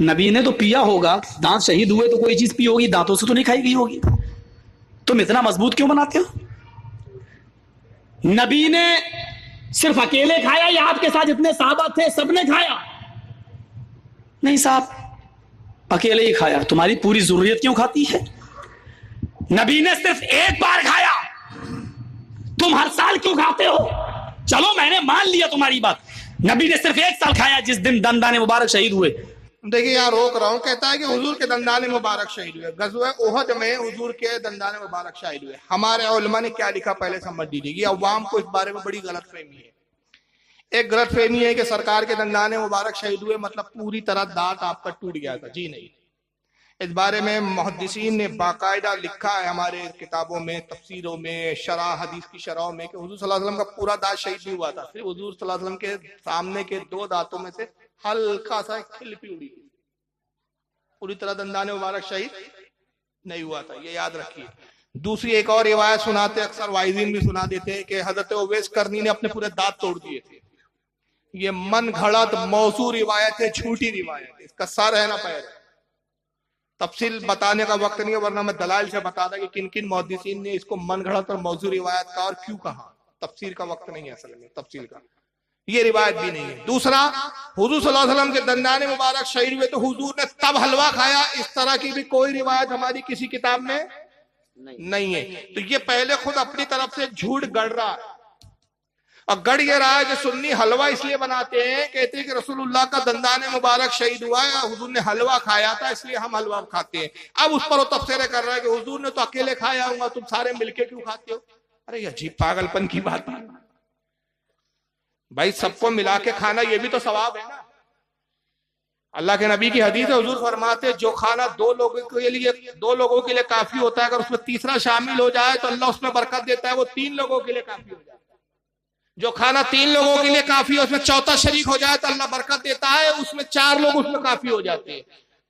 [SPEAKER 6] نبی نے تو پیا ہوگا, دانت شہید ہوئے تو کوئی چیز پی ہوگی, دانتوں سے تو نہیں کھائی گئی ہوگی. تم اتنا مضبوط کیوں بناتے ہو؟ نبی نے صرف اکیلے کھایا یا آپ کے ساتھ جتنے صحابہ تھے سب نے کھایا؟ نہیں صاحب, اکیلے ہی کھایا. تمہاری پوری ضروریت کیوں کھاتی ہے؟ نبی نے صرف ایک بار کھایا, تم ہر سال کیوں کھاتے ہو؟ چلو میں نے مان لیا تمہاری بات, نبی نے صرف ایک سال کھایا جس دن دندان مبارک شہید ہوئے.
[SPEAKER 1] دیکھیں یہاں روک رہا ہوں, کہتا ہے کہ حضور کے دندان مبارک شہید ہوئے. غزوہ احد میں حضور کے دندان مبارک شہید ہوئے. ہمارے علماء نے کیا لکھا پہلے سمجھ لیجیے. یہ عوام کو اس بارے میں بڑی غلط فہمی ہے. ایک غلط فہمی ہے کہ سرکار کے دندان مبارک شہید ہوئے مطلب پوری طرح دانت آپ کا ٹوٹ گیا تھا. جی نہیں, اس بارے میں محدثین نے باقاعدہ لکھا ہے ہمارے کتابوں میں, تفسیروں میں, شرح حدیث کی شرحوں میں کہ حضور صلی اللہ علیہ وسلم کا پورا دانت شہید نہیں ہوا تھا. صرف حضور صلی اللہ علیہ وسلم کے سامنے کے 2 دانتوں میں سے ہلکا سا کھل پی اڑی, پوری طرح دندان مبارک شہید نہیں ہوا تھا. یہ یاد رکھیے. دوسری ایک اور روایت سناتے, اکثر وائزین بھی سنا دیتے کہ حضرت اویس کرنی نے اپنے پورے دانت توڑ دیے تھے. یہ من گھڑت موضوع روایت ہے, جھوٹی روایت ہے. اس کا سر ہے نہ پیر. تفصیل بتانے کا وقت نہیں ہے, ورنہ میں دلائل سے بتا دوں کہ کن کن محدثین نے اس کو من گھڑت اور موضوع روایت کا اور کیوں کہا. تفسیر کا وقت نہیں ہے اصل میں, تفصیل کا. یہ روایت بھی نہیں ہے. دوسرا, حضور صلی اللہ علیہ وسلم کے دندان مبارک شہید ہوئے تو حضور نے تب حلوہ کھایا, اس طرح کی بھی کوئی روایت ہماری کسی کتاب میں نہیں ہے. تو یہ پہلے خود اپنی طرف سے جھوٹ گڑ رہا ہے. اور گڑ یہ رہا ہے کہ سنی حلوہ اس لیے بناتے ہیں, کہتے ہیں کہ رسول اللہ کا دندان مبارک شہید ہوا ہے, حضور نے حلوہ کھایا تھا اس لیے ہم حلوہ کھاتے ہیں. اب اس پر وہ تبصرے کر رہا ہے کہ حضور نے تو اکیلے کھایا ہوگا, تم سارے مل کے کیوں کھاتے ہو؟ ارے یہ عجیب پاگل پن کی بات ہے بھائی. سب کو ملا کے کھانا یہ بھی تو ثواب ہے نا. اللہ کے نبی کی حدیث ہے, حضور فرماتے جو کھانا 2 لوگوں کے لیے کافی ہوتا ہے, اگر اس میں تیسرا شامل ہو جائے تو اللہ اس میں برکت دیتا ہے, وہ 3 لوگوں کے لیے کافی ہو جائے. جو کھانا 3 لوگوں کے لیے کافی ہے اس میں چوتھا شریک ہو جائے تو اللہ برکت دیتا ہے, اس میں 4 لوگ اس میں کافی ہو جاتے ہیں.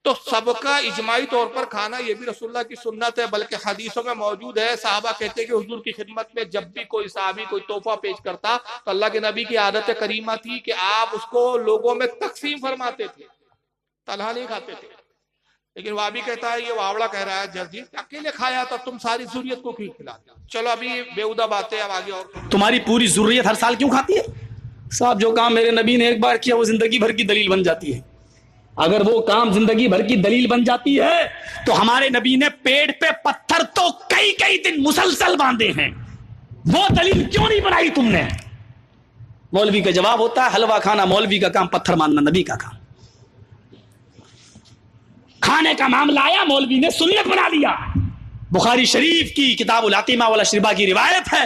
[SPEAKER 1] تو سب کا اجماعی طور پر کھانا یہ بھی رسول اللہ کی سنت ہے, بلکہ حدیثوں میں موجود ہے. صحابہ کہتے ہیں کہ حضور کی خدمت میں جب بھی کوئی صحابی کوئی تحفہ پیش کرتا تو اللہ کے نبی کی عادت کریمہ تھی کہ آپ اس کو لوگوں میں تقسیم فرماتے تھے, تنہا نہیں کھاتے تھے. لیکن وہ بھی کہتا ہے, یہ واوڑا کہہ رہا ہے جلدی, اکیلے کھایا تو تم ساری ضروریت کو کیوں کھلاتے؟ چلو ابھی بیہودہ باتیں, اب آگے اور.
[SPEAKER 6] تمہاری پوری ضروریت ہر سال کیوں کھاتی ہے؟ صاحب جو کام میرے نبی نے ایک بار کیا وہ زندگی بھر کی دلیل بن جاتی ہے. اگر وہ کام زندگی بھر کی دلیل بن جاتی ہے تو ہمارے نبی نے پیٹ پہ پتھر تو کئی دن مسلسل باندھے ہیں, وہ دلیل کیوں نہیں بنائی تم نے؟ مولوی کا جواب ہوتا ہے حلوہ کھانا مولوی کا کام, پتھر ماننا نبی کا کام. کھانے کا معاملہ آیا, مولوی نے سنت بنا لیا. بخاری شریف کی کتاب العتیمہ والاشربہ کی روایت ہے,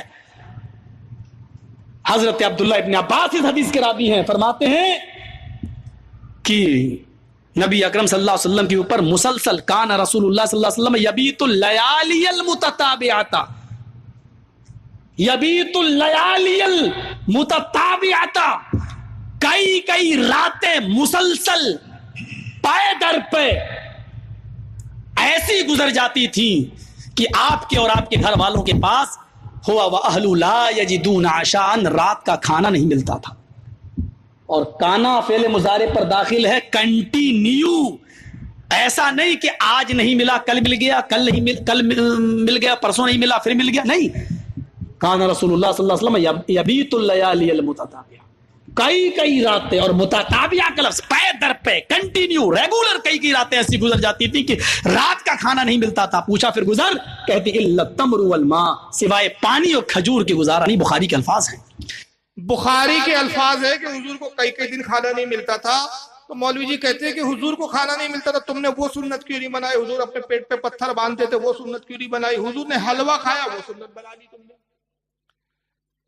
[SPEAKER 6] حضرت عبداللہ ابن عباس اس حدیث کے راوی ہیں، فرماتے ہیں کہ نبی اکرم صلی اللہ علیہ وسلم کے اوپر مسلسل کان رسول اللہ صلی اللہ علیہ وسلم یبیت اللیالی المتتابعات، یبیت اللیالی المتتابعات، کئی راتیں مسلسل پائے در پہ ایسی گزر جاتی تھی کہ آپ کے اور آپ کے گھر والوں کے پاس ہوا وَأَهْلُ لَا يَجِدُونَ عَشَاءً، رات کا کھانا نہیں ملتا تھا. اور کانا فعل مضارع پر داخل ہے کنٹینیو، ایسا نہیں کہ آج نہیں ملا کل مل گیا، کل مل گیا پرسوں نہیں ملا پھر مل گیا، نہیں. کان رسول اللہ صلی اللہ علیہ وسلم یبیت اللیالی المتتابعہ، کئی راتیں، اور متتابعہ کا لفظ پے در پہ کنٹینیو ریگولر کئی راتیں ایسی گزر جاتی تھی کہ رات کا کھانا نہیں ملتا تھا. پوچھا پھر گزر؟ کہتی الا التمر والماء، سوائے پانی اور کھجور کے گزارا نہیں. بخاری کے الفاظ ہیں.
[SPEAKER 1] بخاری کے الفاظ ہے کہ حضور کو کئی دن کھانا نہیں ملتا تھا. تو مولوی جی کہتے ہیں کہ حضور کو کھانا نہیں ملتا تھا، تم نے وہ سنت کیوں نہیں بنائی؟ حضور اپنے پیٹ پہ پتھر باندھتے تھے، وہ سنت کیوں نہیں بنائی؟ حضور نے حلوہ کھایا، وہ سنت بنا لی تم نے.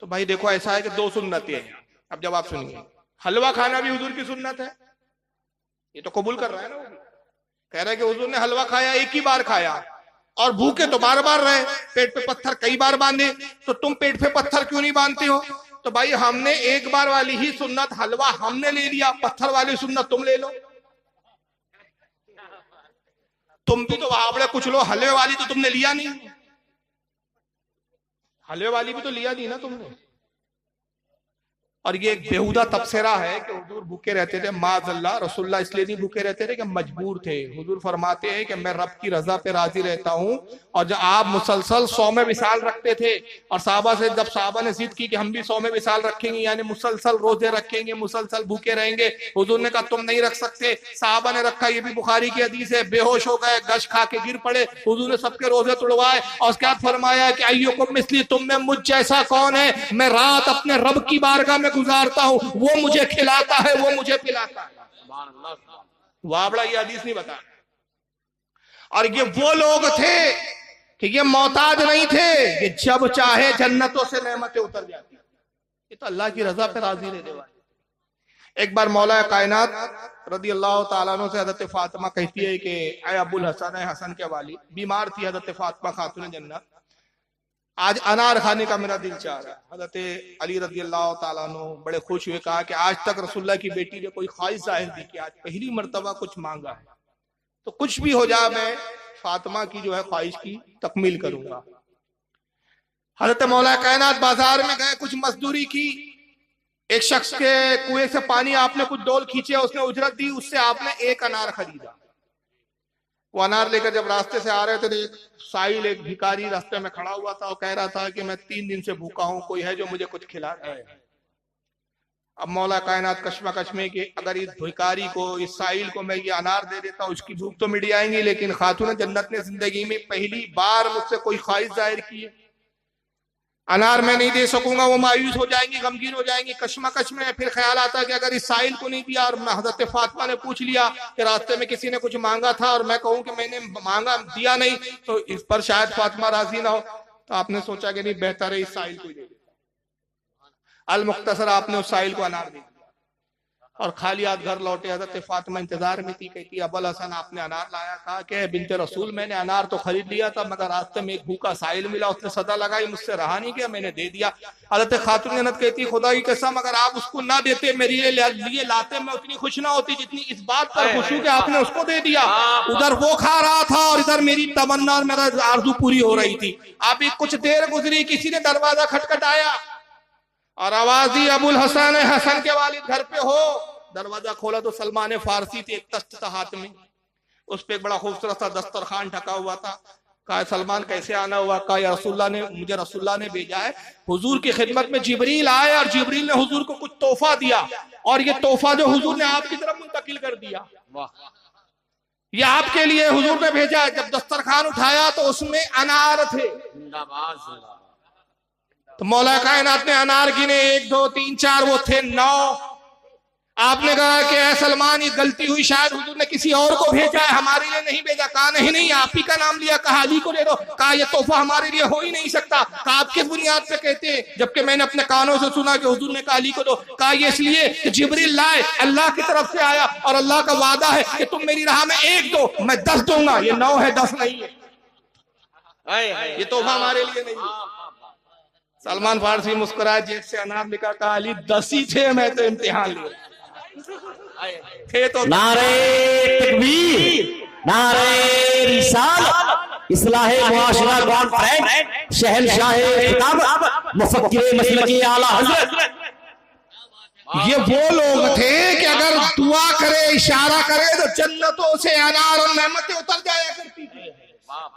[SPEAKER 1] تو بھائی دیکھو ایسا ہے کہ دو سنتیں ہیں. اب جب آپ سنیے، حلوہ کھانا بھی حضور کی سنت ہے، یہ تو قبول کر رہا ہے نا. کہہ رہا ہے کہ حضور نے حلوہ کھایا، ایک ہی بار کھایا، اور بھوکے تو بار بار رہے، پیٹ پہ پتھر کئی بار باندھے. تو تم پیٹ پہ پتھر کیوں نہیں باندھتے ہو؟ تو بھائی ہم نے ایک بار والی ہی سنت حلوہ ہم نے لے لیا، پتھر والی سنت تم لے لو. تم بھی تو وہاں بڑے کچھ لو، حلوے والی تو تم نے لیا نہیں، حلوے والی بھی تو لیا نہیں نا تم نے. اور یہ ایک بیہودہ تبصرہ ہے کہ حضور بھوکے رہتے تھے. معاذ اللہ، رسول اللہ اس لیے نہیں بھوکے رہتے تھے کہ مجبور تھے. حضور فرماتے ہیں کہ میں رب کی رضا پہ راضی رہتا ہوں. اور جب آپ مسلسل صوم وصال رکھتے تھے، اور صحابہ سے جب صحابہ نے ضد کی کہ ہم بھی صوم وصال رکھیں گے، یعنی مسلسل روزے رکھیں گے، مسلسل بھوکے رہیں گے، حضور نے کہا تم نہیں رکھ سکتے. صحابہ نے رکھا، یہ بھی بخاری کی حدیث ہے. بے ہوش ہو گئے، گش کھا کے گر پڑے، حضور نے سب کے روزے توڑوائے، اور اس کے بعد فرمایا کہ ایوکم مثلی، تم میں مجھ جیسا کون ہے؟ میں رات اپنے رب کی بارگاہ میں گزارتا ہوں، وہ مجھے کھلاتا ہے، وہ مجھے پلاتا ہے. وابڑا یہ حدیث نہیں بتا. اور یہ وہ لوگ تھے کہ یہ محتاج نہیں تھے، یہ جب چاہے جنتوں سے نعمتیں اتر جاتی. یہ تو اللہ کی رضا پہ راضی رہنے والے. ایک بار مولا کائنات رضی اللہ تعالیٰ عنہ سے حضرت فاطمہ کہتی ہے کہ اے ابو الحسن، اے حسن کے والی، بیمار تھی حضرت فاطمہ خاتون جنت، آج انار کھانے کا میرا دل چاہ رہا ہے. حضرت علی رضی اللہ تعالیٰ عنہ بڑے خوش ہوئے، کہا کہ آج تک رسول اللہ کی بیٹی نے کوئی خواہش ظاہر دی کہ آج پہلی مرتبہ کچھ مانگا ہے، تو کچھ بھی ہو جائے میں فاطمہ کی جو ہے خواہش کی تکمیل کروں گا. حضرت مولا کائنات بازار میں گئے، کچھ مزدوری کی. ایک شخص کے کنویں سے پانی آپ نے کچھ ڈول کھینچے، اس نے اجرت دی، اس سے آپ نے ایک انار خریدا. وہ انار لے کر جب راستے سے آ رہے تھے، ایک سائل، ایک بھکاری راستے میں کھڑا ہوا تھا. وہ کہہ رہا تھا کہ میں 3 دن سے بھوکا ہوں، کوئی ہے جو مجھے کچھ کھلا دے. اب مولا کائنات کشمکش میں کہ اگر اس بھکاری کو، اس سائل کو میں یہ انار دے دیتا ہوں، اس کی بھوک تو مٹ جائیں گی، لیکن خاتون جنت نے زندگی میں پہلی بار مجھ سے کوئی خواہش ظاہر کی ہے، انار میں نہیں دے سکوں گا. وہ مایوس ہو جائیں گی، غمگین ہو جائیں گی. کشمکش میں پھر خیال آتا ہے کہ اگر اس سائل کو نہیں دیا، اور حضرت فاطمہ نے پوچھ لیا کہ راستے میں کسی نے کچھ مانگا تھا اور میں کہوں کہ میں نے مانگا دیا نہیں، تو اس پر شاید فاطمہ راضی نہ ہو. تو آپ نے سوچا کہ نہیں، بہتر ہے اس سائل کو دے. المختصر آپ نے اس سائل کو انار دے دیا اور خالی ہاتھ گھر لوٹے. حضرت فاطمہ انتظار میں تھی، کہتی ابو الحسن آپ نے انار لایا؟ کہا کہ بنت رسول میں نے انار تو خرید لیا تھا، مگر راستے میں ایک بھوکا سائل ملا، اس نے صدا لگائی، مجھ سے رہا نہیں گیا، میں نے دے دیا. حضرت خاتون جنت کہتی خدا کی قسم اگر آپ اس کو نہ دیتے، میرے لیے لاتے، میں اتنی خوش نہ ہوتی جتنی اس بات پر خوش ہوں کہ آپ نے اس کو دے دیا. ادھر وہ کھا رہا تھا اور ادھر میری تمنا اور میرا آرزو پوری ہو رہی تھی. ابھی کچھ دیر گزری، کسی نے دروازہ کھٹکھٹایا اور آواز دی ابو الحسن، حسن کے والد گھر پہ ہو؟ دروازہ کھولا تو سلمان فارسی تھے، ایک تخت تھا ہاتھ میں، اس پہ ایک بڑا خوبصورت سا دسترخوان ڈھکا ہوا تھا. کہا سلمان کیسے آنا ہوا؟ کہا یا رسول اللہ نے مجھے رسول اللہ نے بھیجا ہے. حضور کی خدمت میں جبریل آئے اور جبریل نے حضور کو کچھ تحفہ دیا، اور یہ تحفہ جو حضور نے آپ کی طرف منتقل کر دیا، یہ آپ کے لیے حضور نے بھیجا ہے. جب دسترخوان اٹھایا تو اس میں انار تھے. تو مولا کائنات نے انار گنے، 1 2 3 4، وہ تھے 9. آپ نے کہا کہ اے سلمان یہ غلطی ہوئی، شاید حضور نے کسی اور کو بھیجا ہے، ہمارے لیے نہیں بھیجا۔ کہا نہیں آپ ہی کا نام لیا، کہا علی کو دے دو۔ کہا یہ تحفہ ہمارے لیے ہو ہی نہیں سکتا۔ کہا آپ کس بنیاد پہ کہتے ہیں، جبکہ میں نے اپنے کانوں سے سنا کہ حضور نے کہا علی کو دو۔ کہا یہ اس لیے کہ جبریل لائے، اللہ کی طرف سے آیا، اور اللہ کا وعدہ ہے کہ تم میری راہ میں 1 دو، میں 10 دوں گا۔ یہ 9 ہے، 10 نہیں ہے، یہ تحفہ ہمارے لیے نہیں ہے۔ سلمان فارسی مسکرائے، جیب سے انار نکالا، کہا علی 10 ہی تھے، میں تو امتحان لیا تھے تو۔
[SPEAKER 3] نعرہ تکبیر، نعرہ رسالت، اصلاح معاشرہ کانفرنس، شہنشاہ خطاب، مفکر مسلکی اعلیٰ حضرت۔
[SPEAKER 1] یہ وہ لوگ تھے کہ اگر دعا کرے، اشارہ کرے تو جنتوں سے انار اور نعمتیں اتر جایا کرتی تھی۔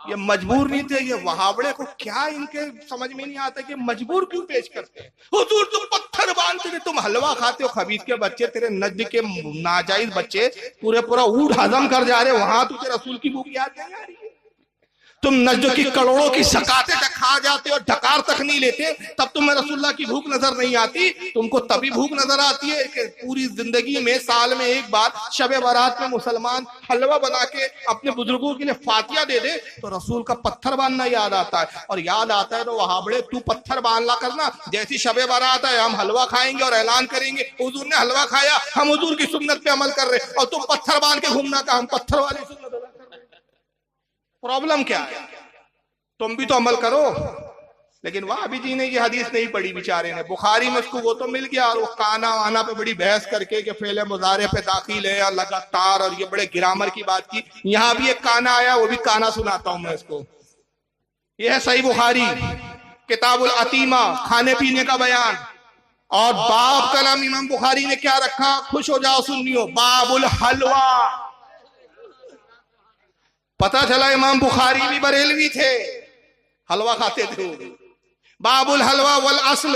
[SPEAKER 1] یہ مجبور نہیں تھے۔ یہ وہابڑے کو کیا ان کے سمجھ میں نہیں آتا کہ مجبور کیوں پیش کرتے ہیں۔ حضور تم پتھر باندھتے تھے، تم حلوہ کھاتے ہو، خبیث کے بچے، تیرے نجد کے ناجائز بچے پورا اونٹ ہضم کر جا رہے، وہاں تجھے رسول کی بھوک یاد نہیں آ رہی ہے۔ تم نجد کی کروڑوں کی زکاتیں تک کھا جاتے اور ڈھکار تک نہیں لیتے، تب تمہیں رسول اللہ کی بھوک نظر نہیں آتی۔ تم کو تبھی بھوک نظر آتی ہے کہ پوری زندگی میں سال میں 1 بار شب برات میں مسلمان حلوہ بنا کے اپنے بزرگوں کے لیے فاتحہ دے دے تو رسول کا پتھر باندھنا یاد آتا ہے۔ اور یاد آتا ہے تو وہابڑے تو پتھر باندھنا کرنا، جیسی شب برات ہے ہم حلوہ کھائیں گے اور اعلان کریں گے حضور نے حلوہ کھایا، ہم حضور کی سنت پہ عمل کر رہے، اور تم پتھر باندھ کے گھومنا کہ ہم پتھر والی سنت ادا کر رہے۔ پرابلم کیا ہے؟ تم بھی تو عمل کرو۔ لیکن وہابی جی نے یہ حدیث نہیں پڑھی بیچارے نے، بخاری میں اس کو وہ تو مل گیا، اور وہ کانا وانا پہ بڑی بحث کر کے کہ فعل مضارع پہ داخل ہے اور لگاتار، اور یہ بڑے گرامر کی بات کی۔ یہاں بھی ایک کانا آیا، وہ بھی کانا سناتا ہوں میں اس کو۔ یہ ہے صحیح بخاری کتاب العتیمہ، کھانے پینے کا بیان، اور باب کا نام امام بخاری نے کیا رکھا، خوش ہو جاؤ سنیو، باب الحلوہ۔ پتہ چلا امام بخاری بھی بریلوی تھے، حلوہ کھاتے تھے وہ۔ باب الحلوہ والاصل،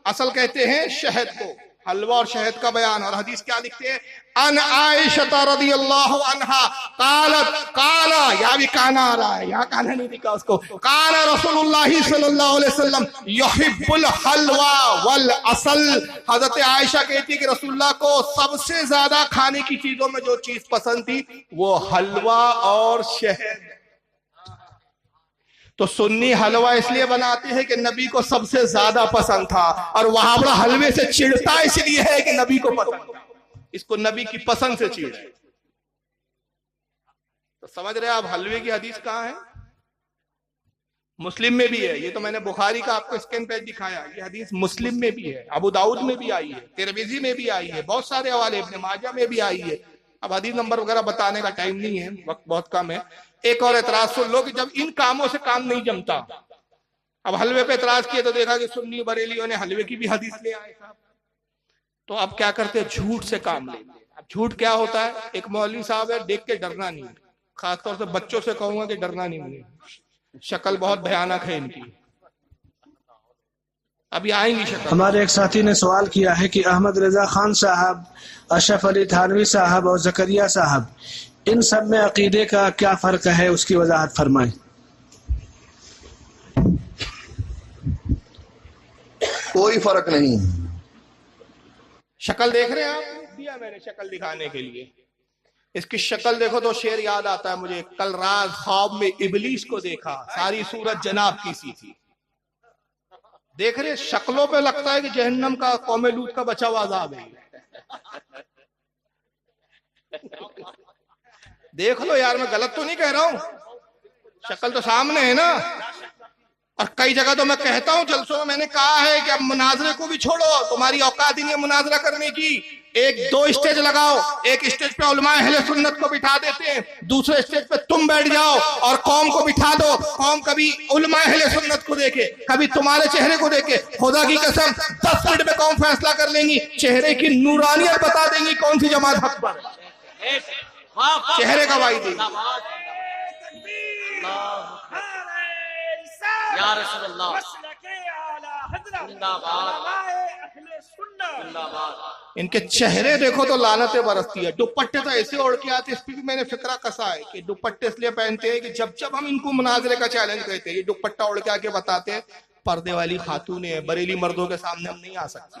[SPEAKER 1] اصل کہتے ہیں شہد کو، حلوہ اور شہد کا بیان۔ اور حدیث کیا لکھتے ہیں، ان عائشہ رضی اللہ عنہا قالت، کانا، یا بھی کانا آ رہا ہے، یہاں کانا نہیں دکھا اس کو، کانا رسول اللہ صلی اللہ علیہ وسلم یحب الحلوہ والاصل۔ حضرت عائشہ کہتی ہے کہ رسول اللہ کو سب سے زیادہ کھانے کی چیزوں میں جو چیز پسند تھی وہ حلوہ اور شہد۔ تو سنی حلوہ اس لیے بناتے ہیں کہ نبی کو سب سے زیادہ پسند تھا، اور وہابڑا حلوے سے چڑھتا اس لیے ہے کہ نبی کو پسند تھا، اس کو نبی کی پسند سے چڑھ ہے۔ تو سمجھ رہے آپ حلوے کی حدیث کہاں ہے؟ مسلم میں بھی ہے، یہ تو میں نے بخاری کا آپ کو اسکین پیج دکھایا، یہ حدیث مسلم میں بھی ہے، ابو داؤد میں بھی آئی ہے، ترمذی میں بھی آئی ہے، بہت سارے حوالے، ابن ماجہ میں بھی آئی ہے۔ اب حدیث نمبر وغیرہ بتانے کا ٹائم نہیں ہے، وقت بہت کم ہے۔ ایک اور اعتراض سن لو کہ جب ان کاموں سے کام نہیں جمتا، اب حلوے پہ اعتراض کیا تو دیکھا کہ سنی بریلیوں نے حلوے کی بھی حدیث لے آئے صاحب، تو اب کیا کرتے ہیں، جھوٹ سے کام لیتے۔ اب جھوٹ کیا ہوتا ہے، ایک مولوی صاحب ہے، دیکھ کے ڈرنا نہیں، خاص طور سے بچوں سے کہوں گا کہ ڈرنا نہیں مجھے، شکل بہت بھیانک ہے ان کی، ابھی آئیں گی شکل۔
[SPEAKER 7] ہمارے ایک ساتھی نے سوال کیا ہے کہ احمد رضا خان صاحب، اشرف علی تھانوی صاحب اور زکریا صاحب، ان سب میں عقیدے کا کیا فرق ہے، اس کی وضاحت فرمائیں۔
[SPEAKER 8] کوئی فرق نہیں۔
[SPEAKER 1] شکل دیکھ رہے ہیں آپ، دیا میں نے شکل دکھانے کے لیے، اس کی شکل دیکھو تو شعر یاد آتا ہے مجھے، کل رات خواب میں ابلیس کو دیکھا، ساری صورت جناب کی سی تھی۔ دیکھ رہے شکلوں پہ لگتا ہے کہ جہنم کا، قوم لوط کا بچا ہوا عذاب ہے۔ دیکھ لو یار، میں غلط تو نہیں کہہ رہا ہوں، شکل تو سامنے ہے نا۔ اور کئی جگہ تو میں کہتا ہوں جلسوں میں، میں نے کہا ہے کہ اب مناظرے کو بھی چھوڑو، تمہاری اوقات ہی نہیں ہے مناظرہ کرنے کی، 1-2 اسٹیج لگاؤ، ایک اسٹیج پہ علماء اہل سنت کو بٹھا دیتے ہیں، دوسرے اسٹیج پہ تم بیٹھ جاؤ اور قوم کو بٹھا دو، قوم کبھی علماء اہل سنت کو دیکھے، کبھی تمہارے چہرے کو دیکھے، خدا کی قسم 10 منٹ میں قوم فیصلہ کر لیں گی، چہرے کی نورانیت بتا دیں گی کون سی جماعت حق پر ہے، چہرے کا وائی دیں گی۔
[SPEAKER 2] یا رسول اللہ زندہ باد، زندہ باد۔
[SPEAKER 1] ان کے چہرے دیکھو تو لعنتیں برستی ہے۔ دوپٹے تو ایسے اوڑھ کے آتے، اس پہ بھی میں نے فکرہ کسا ہے کہ دوپٹے اس لیے پہنتے ہیں کہ جب ہم ان کو مناظرے کا چیلنج کرتے ہیں، یہ دوپٹہ اوڑھ کے آ کے بتاتے ہیں پردے والی خاتون ہے، بریلی مردوں کے سامنے ہم نہیں آ سکتی۔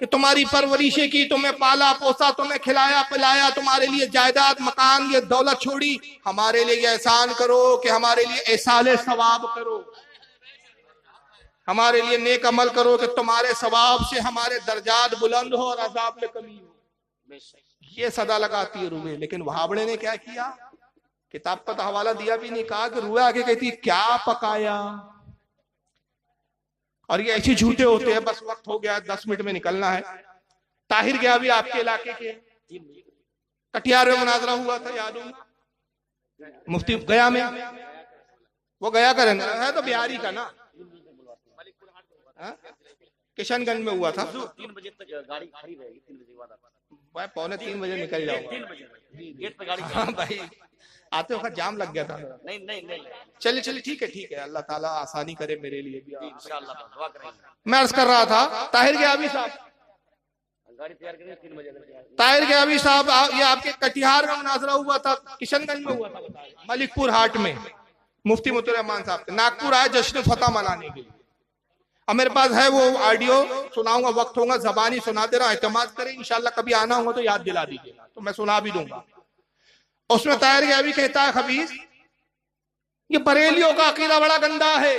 [SPEAKER 1] کہ تمہاری پرورشیں کی، تمہیں پالا پوسا، تمہیں کھلایا پلایا، تمہارے لیے جائیداد مکان یہ دولت چھوڑی، ہمارے لیے یہ احسان کرو کہ ہمارے لیے ایصال ثواب کرو، ہمارے لیے نیک عمل کرو کہ تمہارے ثواب سے ہمارے درجات بلند ہو اور عذاب میں کمی ہو۔ یہ صدا لگاتی ہے روحیں۔ لیکن وہابڑے نے کیا کیا؟ کتاب کا تو حوالہ دیا بھی نہیں، کہا کہ روح آگے کہتی کیا پکایا؟ اور یہ ایسے جھوٹے ہوتے ہیں، بس وقت ہو گیا 10 منٹ میں نکلنا ہے۔ طاہر گیا بھی آپ کے علاقے کے کٹیہار میں مناظرہ ہوا تھا، یاد ہوں مفتی گیا میں، وہ گیا کریں ہے تو بہاری کا نا، کشن گنج میں ہوا تھا۔
[SPEAKER 2] 3 بجے تک گاڑی کھڑی رہے گی، 3 بجے کے بعد
[SPEAKER 1] بھائی 2:45 نکل جاؤں گا۔
[SPEAKER 2] 3 بجے گیٹ پہ گاڑی
[SPEAKER 1] ہاں بھائی آتے وقت جام لگ گیا تھا۔
[SPEAKER 2] نہیں
[SPEAKER 1] چلیے ٹھیک ہے، اللہ تعالیٰ آسانی کرے میرے لیے بھی۔
[SPEAKER 2] انشاءاللہ دعا کریں گے۔
[SPEAKER 1] میں عرض کر رہا تھا طاہر گیابی صاحب،
[SPEAKER 2] گاڑی تیار کریں 3 بجے تک۔
[SPEAKER 1] طاہر گیابی صاحب یہ آپ کے کٹیہار میں مناظرہ ہوا تھا، کشن گنج میں ہوا تھا، ملک پور ہاٹ میں، مفتی مطیع الرحمان صاحب کے ناگپور آئے جشن فتح منانے کے لیے۔ اب میرے پاس ہے وہ آڈیو، سناؤں گا، وقت ہوگا زبانی سنا دے رہا، اعتماد کریں، انشاءاللہ کبھی آنا ہوگا تو یاد دلا دیجیے گا تو میں سنا بھی دوں گا۔ اس میں طاہر گیابی کہتا ہے خبیث، یہ بریلیوں کا عقیدہ بڑا گندا ہے،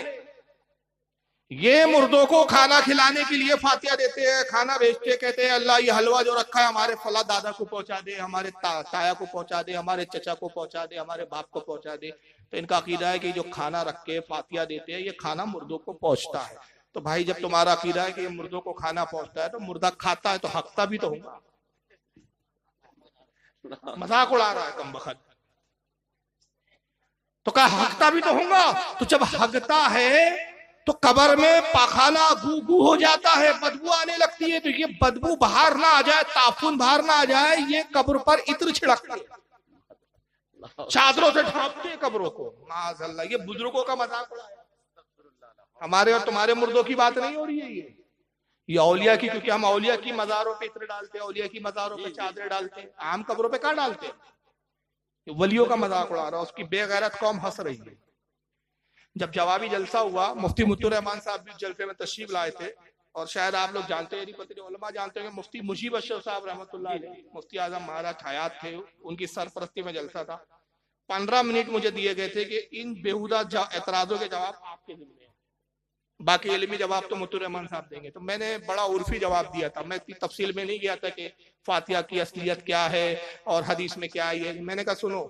[SPEAKER 1] یہ مردوں کو کھانا کھلانے کے لیے فاتحہ دیتے ہیں، کھانا بھیجتے، کہتے ہیں اللہ یہ حلوہ جو رکھا ہے ہمارے فلاں دادا کو پہنچا دے، ہمارے تایا کو پہنچا دے، ہمارے چچا کو پہنچا دے، ہمارے باپ کو پہنچا دے۔ تو ان کا عقیدہ ہے کہ جو کھانا رکھ کے فاتحہ دیتے ہیں یہ کھانا مردوں کو پہنچتا ہے۔ تو بھائی جب تمہارا عقیدہ ہے کہ یہ مردوں کو کھانا پہنچتا ہے تو مردہ کھاتا ہے تو حقتا بھی تو ہوگا۔ مذاق اڑا رہا ہے کم بخت، تو کہا حقتا بھی تو ہوگا۔ تو جب حقتا ہے تو قبر میں پاخانہ گو گو ہو جاتا ہے، بدبو آنے لگتی ہے، تو یہ بدبو باہر نہ آ جائے، تعفن باہر نہ آ جائے، یہ قبر پر عطر چھڑکتے، چادروں سے ڈھانپتے قبروں کو، معاذ اللہ۔ یہ بزرگوں کا مذاق اڑایا، ہمارے اور تمہارے مردوں کی بات نہیں ہو رہی ہے۔ یہ اولیاء کی، کیونکہ ہم اولیاء کی مزاروں پہ عطر ڈالتے ہیں، اولیاء کی مزاروں پہ چادریں ڈالتے ہیں، عام قبروں پہ کہاں ڈالتے ہیں؟ ولیوں کا مذاق اڑا رہا، اس کی بے غیرت قوم ہنس رہی ہے۔ جب جوابی جلسہ ہوا، مفتی مطیع الرحمان صاحب بھی جلسے میں تشریف لائے تھے، اور شاید آپ لوگ جانتے ہیں، پتہ علماء جانتے ہیں کہ مفتی مجیب اشرف صاحب رحمۃ اللہ علیہ، مفتی اعظم مہاراج حیات تھے، ان کی سرپرستی میں جلسہ تھا۔ 15 منٹ مجھے دیے گئے تھے کہ ان بیہودہ اعتراضوں کے جواب آپ کے ذمہ ہیں، باقی علمی جواب تو مطیع الرحمان صاحب دیں گے۔ تو میں نے بڑا عرفی جواب دیا تھا، میں اتنی تفصیل میں نہیں گیا تھا کہ فاتحہ کی اصلیت کیا ہے اور حدیث میں کیا ہے۔ میں نے کہا سنو،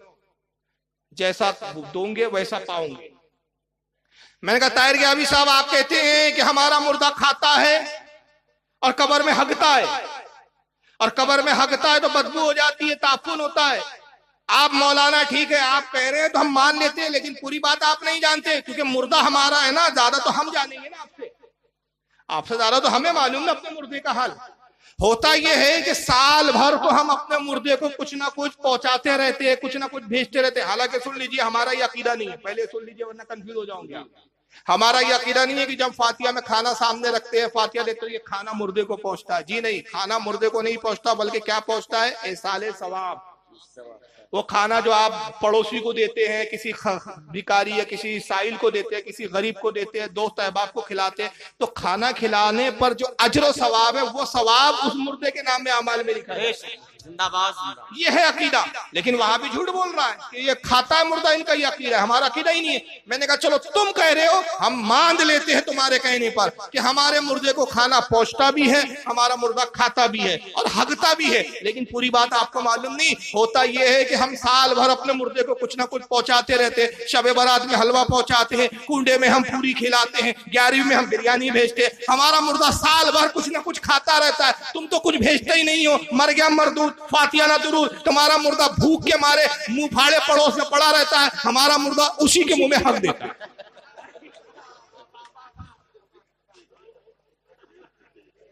[SPEAKER 1] جیسا دوں گے ویسا پاؤں گے۔ میں نے کہا طاہر گیابی صاحب آپ کہتے ہیں کہ ہمارا مردہ کھاتا ہے اور قبر میں ہگتا ہے، اور قبر میں ہگتا ہے تو بدبو ہو جاتی ہے، تعفن ہوتا ہے۔ آپ مولانا ٹھیک ہے آپ کہہ رہے ہیں تو ہم مان لیتے ہیں، لیکن پوری بات آپ نہیں جانتے، کیونکہ مردہ ہمارا ہے نا، زیادہ تو ہم جانیں گے نا آپ سے زیادہ تو ہمیں معلوم نا اپنے مردے کا حال۔ ہوتا یہ ہے کہ سال بھر تو ہم اپنے مردے کو کچھ نہ کچھ پہنچاتے رہتے ہیں، کچھ نہ کچھ بھیجتے رہتے ہیں۔ حالانکہ سن لیجئے ہمارا یہ عقیدہ نہیں ہے، پہلے سن لیجئے ورنہ کنفیوز ہو جاؤں گے آپ۔ ہمارا یہ عقیدہ نہیں ہے کہ جب فاتحہ میں کھانا سامنے رکھتے ہیں، فاتحہ دیتے ہیں، یہ کھانا مردے کو پہنچتا ہے۔ جی نہیں، کھانا مردے کو نہیں پہنچتا، بلکہ کیا پہنچتا ہے؟ ایصال ثواب۔ وہ کھانا جو آپ پڑوسی کو دیتے ہیں، کسی بھکاری یا کسی سائل کو دیتے ہیں، کسی غریب کو دیتے ہیں، دوست احباب کو کھلاتے ہیں، تو کھانا کھلانے پر جو اجر و ثواب ہے وہ ثواب اس مردے کے نام میں اعمال میں لکھا ہے۔
[SPEAKER 2] زندہ باد۔
[SPEAKER 1] یہ ہے عقیدہ، لیکن وہاں بھی جھوٹ بول رہا ہے کہ یہ کھاتا ہے مردہ، ان کا یہ عقیدہ ہے، ہمارا عقیدہ ہی نہیں ہے۔ میں نے کہا چلو تم کہہ رہے ہو، ہم مان لیتے ہیں تمہارے کہنے پر کہ ہمارے مردے کو کھانا پہنچتا بھی ہے، ہمارا مردہ کھاتا بھی ہے اور ہگتا بھی ہے، لیکن پوری بات آپ کو معلوم نہیں۔ ہوتا یہ ہے کہ ہم سال بھر اپنے مردے کو کچھ نہ کچھ پہنچاتے رہتے ہیں، شب برات میں حلوہ پہنچاتے ہیں، کنڈے میں ہم پوری کھلاتے ہیں، 11ویں میں ہم بریانی بھیجتے ہیں، ہمارا مردہ سال بھر کچھ نہ کچھ کھاتا رہتا ہے، تم تو کچھ بھیجتے ہی نہیں ہو، مر گیا مردود، فاتحہ نہ درود۔ تمہارا مردہ بھوک کے مارے منہ پھاڑے پڑوس میں پڑا رہتا ہے، ہمارا مردہ اسی کے منہ میں حق دیتا ہے۔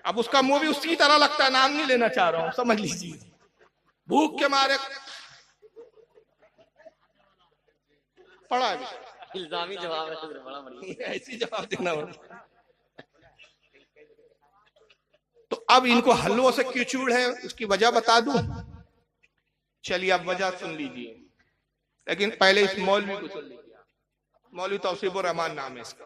[SPEAKER 1] اب اس کا منہ بھی اس کی طرح لگتا ہے، نام نہیں لینا چاہ رہا ہوں، سمجھ لیجیے، بھوک کے مارے پڑا ہے۔
[SPEAKER 2] الزامی جواب ہے، بڑا بڑھیا
[SPEAKER 1] ایسی جواب دینا ہوگا۔ تو اب ان کو حلووں سے کیوں چوڑ ہے، اس کی وجہ بتا دوں؟ چلیے اب وجہ سن لیجیے، لیکن پہلے اس مولوی کو سن لیجیے۔ مولوی توصیف الرحمان نام ہے اس کا۔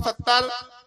[SPEAKER 1] 70,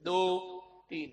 [SPEAKER 1] 2 3,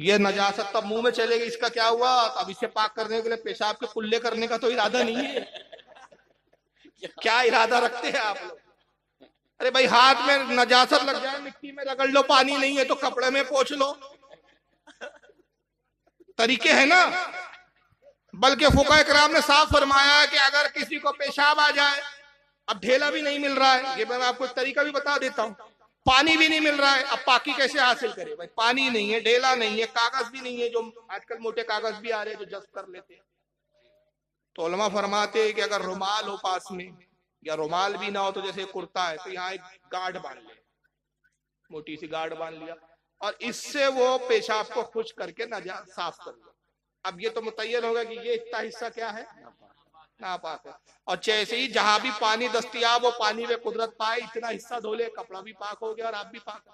[SPEAKER 1] یہ نجاست تب منہ میں چلے گی، اس کا کیا ہوا؟ اب اسے پاک کرنے کے لیے پیشاب کے کلے کرنے کا تو ارادہ نہیں ہے. کیا ارادہ رکھتے ہیں آپ لوگ؟ ارے بھائی ہاتھ میں نجاست لگ جائے، مٹی میں رگڑ لو، پانی نہیں ہے تو کپڑے میں پوچھ لو، طریقے ہیں نا. بلکہ فقہاء کرام نے صاف فرمایا ہے کہ اگر کسی کو پیشاب آ جائے، اب ڈھیلا بھی نہیں مل رہا ہے، یہ میں آپ کو طریقہ بھی بتا دیتا ہوں، پانی بھی نہیں مل رہا ہے، اب پاکی کیسے حاصل کرے بھائی؟ پانی نہیں ہے، ڈھیلا نہیں ہے، کاغذ بھی نہیں ہے، جو آج کل موٹے کاغذ بھی آ رہے ہیں جو جذب کر لیتے ہیں. تو علماء فرماتے ہیں کہ اگر رومال ہو پاس میں، یا رومال بھی نہ ہو تو جیسے کرتا ہے تو یہاں ایک گارڈ باندھ لے، موٹی سی گارڈ باندھ لیا، اور اس سے وہ پیشاب کو خشک کر کے صاف کر لیا. اب یہ تو متعین ہوگا کہ یہ اتنا حصہ کیا ہے؟ ناپاک ہے. اور جیسے ہی جہاں بھی پانی دستیاب ہو، پانی میں قدرت پائے، اتنا حصہ دھو لے، کپڑا بھی پاک ہو گیا اور آپ بھی پاک ہو.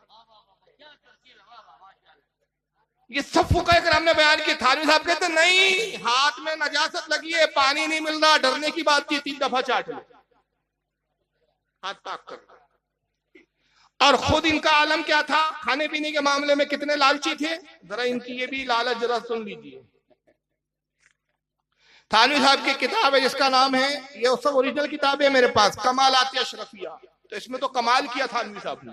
[SPEAKER 1] یہ سب فقہاء کرام نے بیان کی. تھانوی صاحب کہتے ہیں نہیں، ہاتھ میں نجاست لگی ہے، پانی نہیں مل رہا، ڈرنے کی بات کی، 3 دفعہ چاٹ لو، ہاتھ پاک کر. اور خود ان کا عالم کیا تھا کھانے پینے کے معاملے میں، کتنے لالچی تھے، ذرا ان کی یہ بھی لالچ ذرا سن لیجیے. تھانوی صاحب کی کتاب ہے جس کا نام ہے، یہ سب اوریجنل کتاب ہے میرے پاس، کمالات اشرفیہ، تو اس میں تو کمال کیا تھانوی صاحب نے.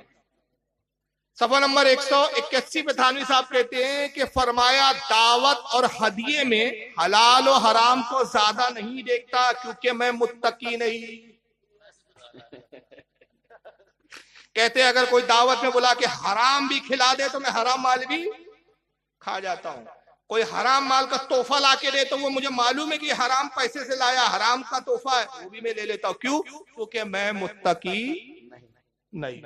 [SPEAKER 1] صفحہ نمبر 181 پہ تھانوی صاحب کہتے ہیں کہ فرمایا دعوت اور ہدیے میں حلال و حرام کو زیادہ نہیں دیکھتا کیونکہ میں متقی نہیں. کہتے ہیں اگر کوئی دعوت میں بلا کے حرام بھی کھلا دے تو میں حرام مال بھی کھا جاتا ہوں. کوئی حرام مال کا تحفہ لا کے دے تو وہ مجھے معلوم ہے کہ یہ حرام پیسے سے لایا، حرام کا تحفہ ہے، وہ بھی میں لے لیتا ہوں. کیوں؟ کیونکہ میں متقی نہیں.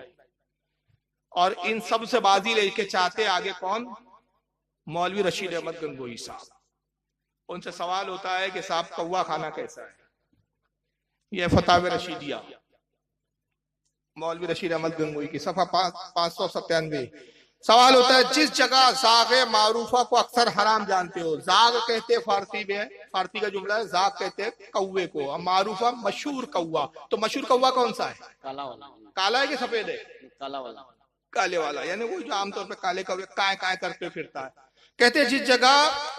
[SPEAKER 1] اور ان سب سے بازی لے کے چاہتے آگے کون؟ مولوی رشید احمد گنگوہی صاحب. ان سے سوال ہوتا ہے کہ صاحب کوا کھانا کیسا ہے؟ یہ فتاوی رشیدیہ، مولوی رشید احمد گنگوہی کی صفحہ 597. سوال ہوتا ہے جس جگہ زاغ معروفہ کو اکثر حرام جانتے ہو، زاغ کہتے فارسی میں، فارسی کا جملہ ہے، زاغ کہتے کوے کو، معروفہ مشہور کوا، تو مشہور کوا کون سا ہے؟
[SPEAKER 2] کالا والا.
[SPEAKER 1] کالا ہے کہ سفید ہے؟
[SPEAKER 2] کالا والا.
[SPEAKER 1] کالے والا، یعنی وہ جو عام طور پہ کالے کوے کائیں کائیں کرتے پھرتا ہے. کہتے جس جگہ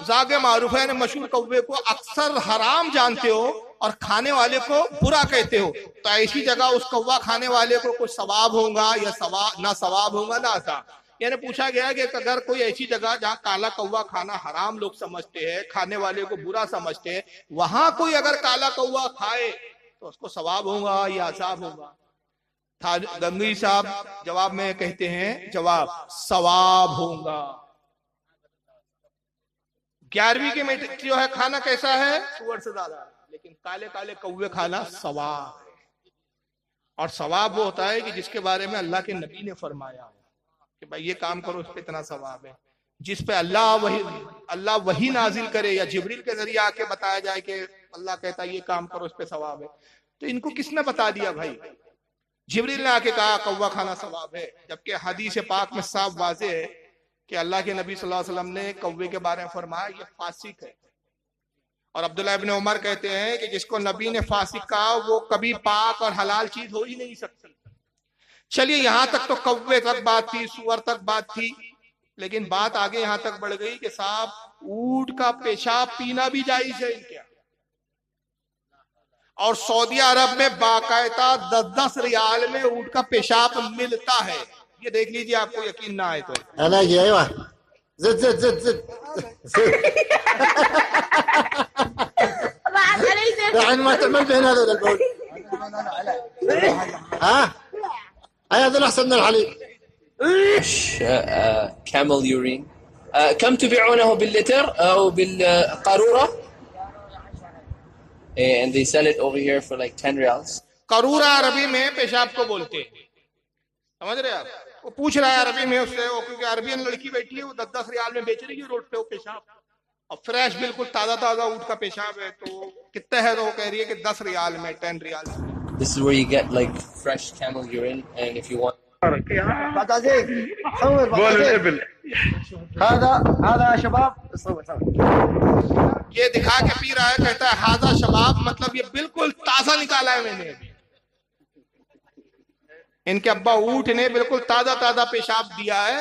[SPEAKER 1] زاغ معروف ہے، یعنی مشہور کوے کو اکثر حرام جانتے ہو اور کھانے والے کو برا کہتے ہو، تو ایسی جگہ اس کوا کھانے والے کو کچھ ثواب ہوگا یا نہ ثواب ہوگا نہ عذاب. یعنی پوچھا گیا کہ اگر کوئی ایسی جگہ جہاں کالا کوا کھانا حرام لوگ سمجھتے ہیں، کھانے والے کو برا سمجھتے ہیں، وہاں کوئی اگر کالا کوا کھائے تو اس کو ثواب ہوگا یا عذاب ہوگا؟ گنگوہی صاحب جواب میں کہتے ہیں، جواب ثواب ہوگا. 11ویں کے میں جو ہے کھانا کیسا ہے؟ سور سے زیادہ، لیکن کالے کالے کوے کھانا ثواب ہے. اور ثواب وہ ہوتا ہے کہ جس کے بارے میں اللہ کے نبی نے فرمایا کہ بھائی یہ کام کرو، اس پہ اتنا ثواب ہے. جس پہ اللہ وحی نازل کرے یا جبریل کے ذریعے آ کے بتایا جائے کہ اللہ کہتا ہے یہ کام کرو، اس پہ ثواب ہے، تو ان کو کس نے بتا دیا بھائی؟ جبریل نے آ کے کہا کوا کھانا ثواب ہے، جبکہ حدیث پاک میں صاف واضح ہے کہ اللہ کے نبی صلی اللہ علیہ وسلم نے کوے کے بارے میں فرمایا یہ فاسق ہے. اور عبداللہ ابن عمر کہتے ہیں کہ جس کو نبی نے فاسق کہا وہ کبھی پاک اور حلال چیز ہو ہی نہیں سکتی. چلیے یہاں تک تو کوے تک بات تھی، سور تک بات تھی، لیکن بات آگے یہاں تک بڑھ گئی کہ صاحب اونٹ کا پیشاب پینا بھی جائز ہے کیا؟ اور سعودی عرب میں باقاعدہ 10 ریال میں اونٹ کا پیشاب ملتا ہے. یہ دیکھ لیجیے، آپ کو یقین نہ آئے تو.
[SPEAKER 9] ايوه زد زد زد زد يعني ما تعمل بين هذول البول. ها هذا احسن من الحليب.
[SPEAKER 10] camel urine. كم تبيعونه باللتر أو بالقارورة؟ And they sell it over here for like 10 riyals.
[SPEAKER 1] قارورہ عربی میں پیشاب کو بولتے ہیں، سمجھ رہے آپ؟ وہ پوچھ رہا ہے عربی میں اس سے، وہ کیونکہ عربین لڑکی بیٹھی ہے، وہ 10 ریال میں بیچ رہی ہے روڈ پہ وہ پیشاب، اور فریش بالکل تازہ تازہ اونٹ کا پیشاب ہے. تو کتنے ہے؟ تو وہ کہہ رہی ہے کہ 10 ریال میں، 10 ریال.
[SPEAKER 10] This is where you get like fresh camel urine, and if you want.
[SPEAKER 9] هذا شباب.
[SPEAKER 1] یہ دکھا کے پی رہا ہے، کہتا ہے ہاذا شباب، مطلب یہ بالکل تازہ نکالا ہے میں نے. ان کے ابا اونٹ نے بالکل تازہ تازہ پیشاب دیا ہے،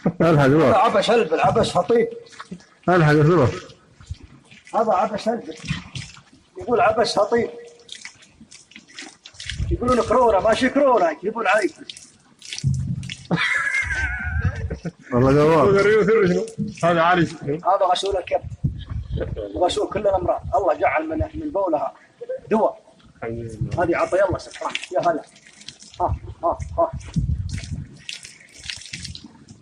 [SPEAKER 9] عبش هلب العبش خطيب
[SPEAKER 11] هذا حاجة صورة
[SPEAKER 9] هذا عبش هلب يقول عبش خطيب يقولون كرورة ماشي كرورة يجيبون عليك
[SPEAKER 11] والله جواب هذا عالي
[SPEAKER 9] هذا غسول الكبد غسول كل الامراض الله جعل من بولها دواء هذه عطى الله سبحانه يا هلا ها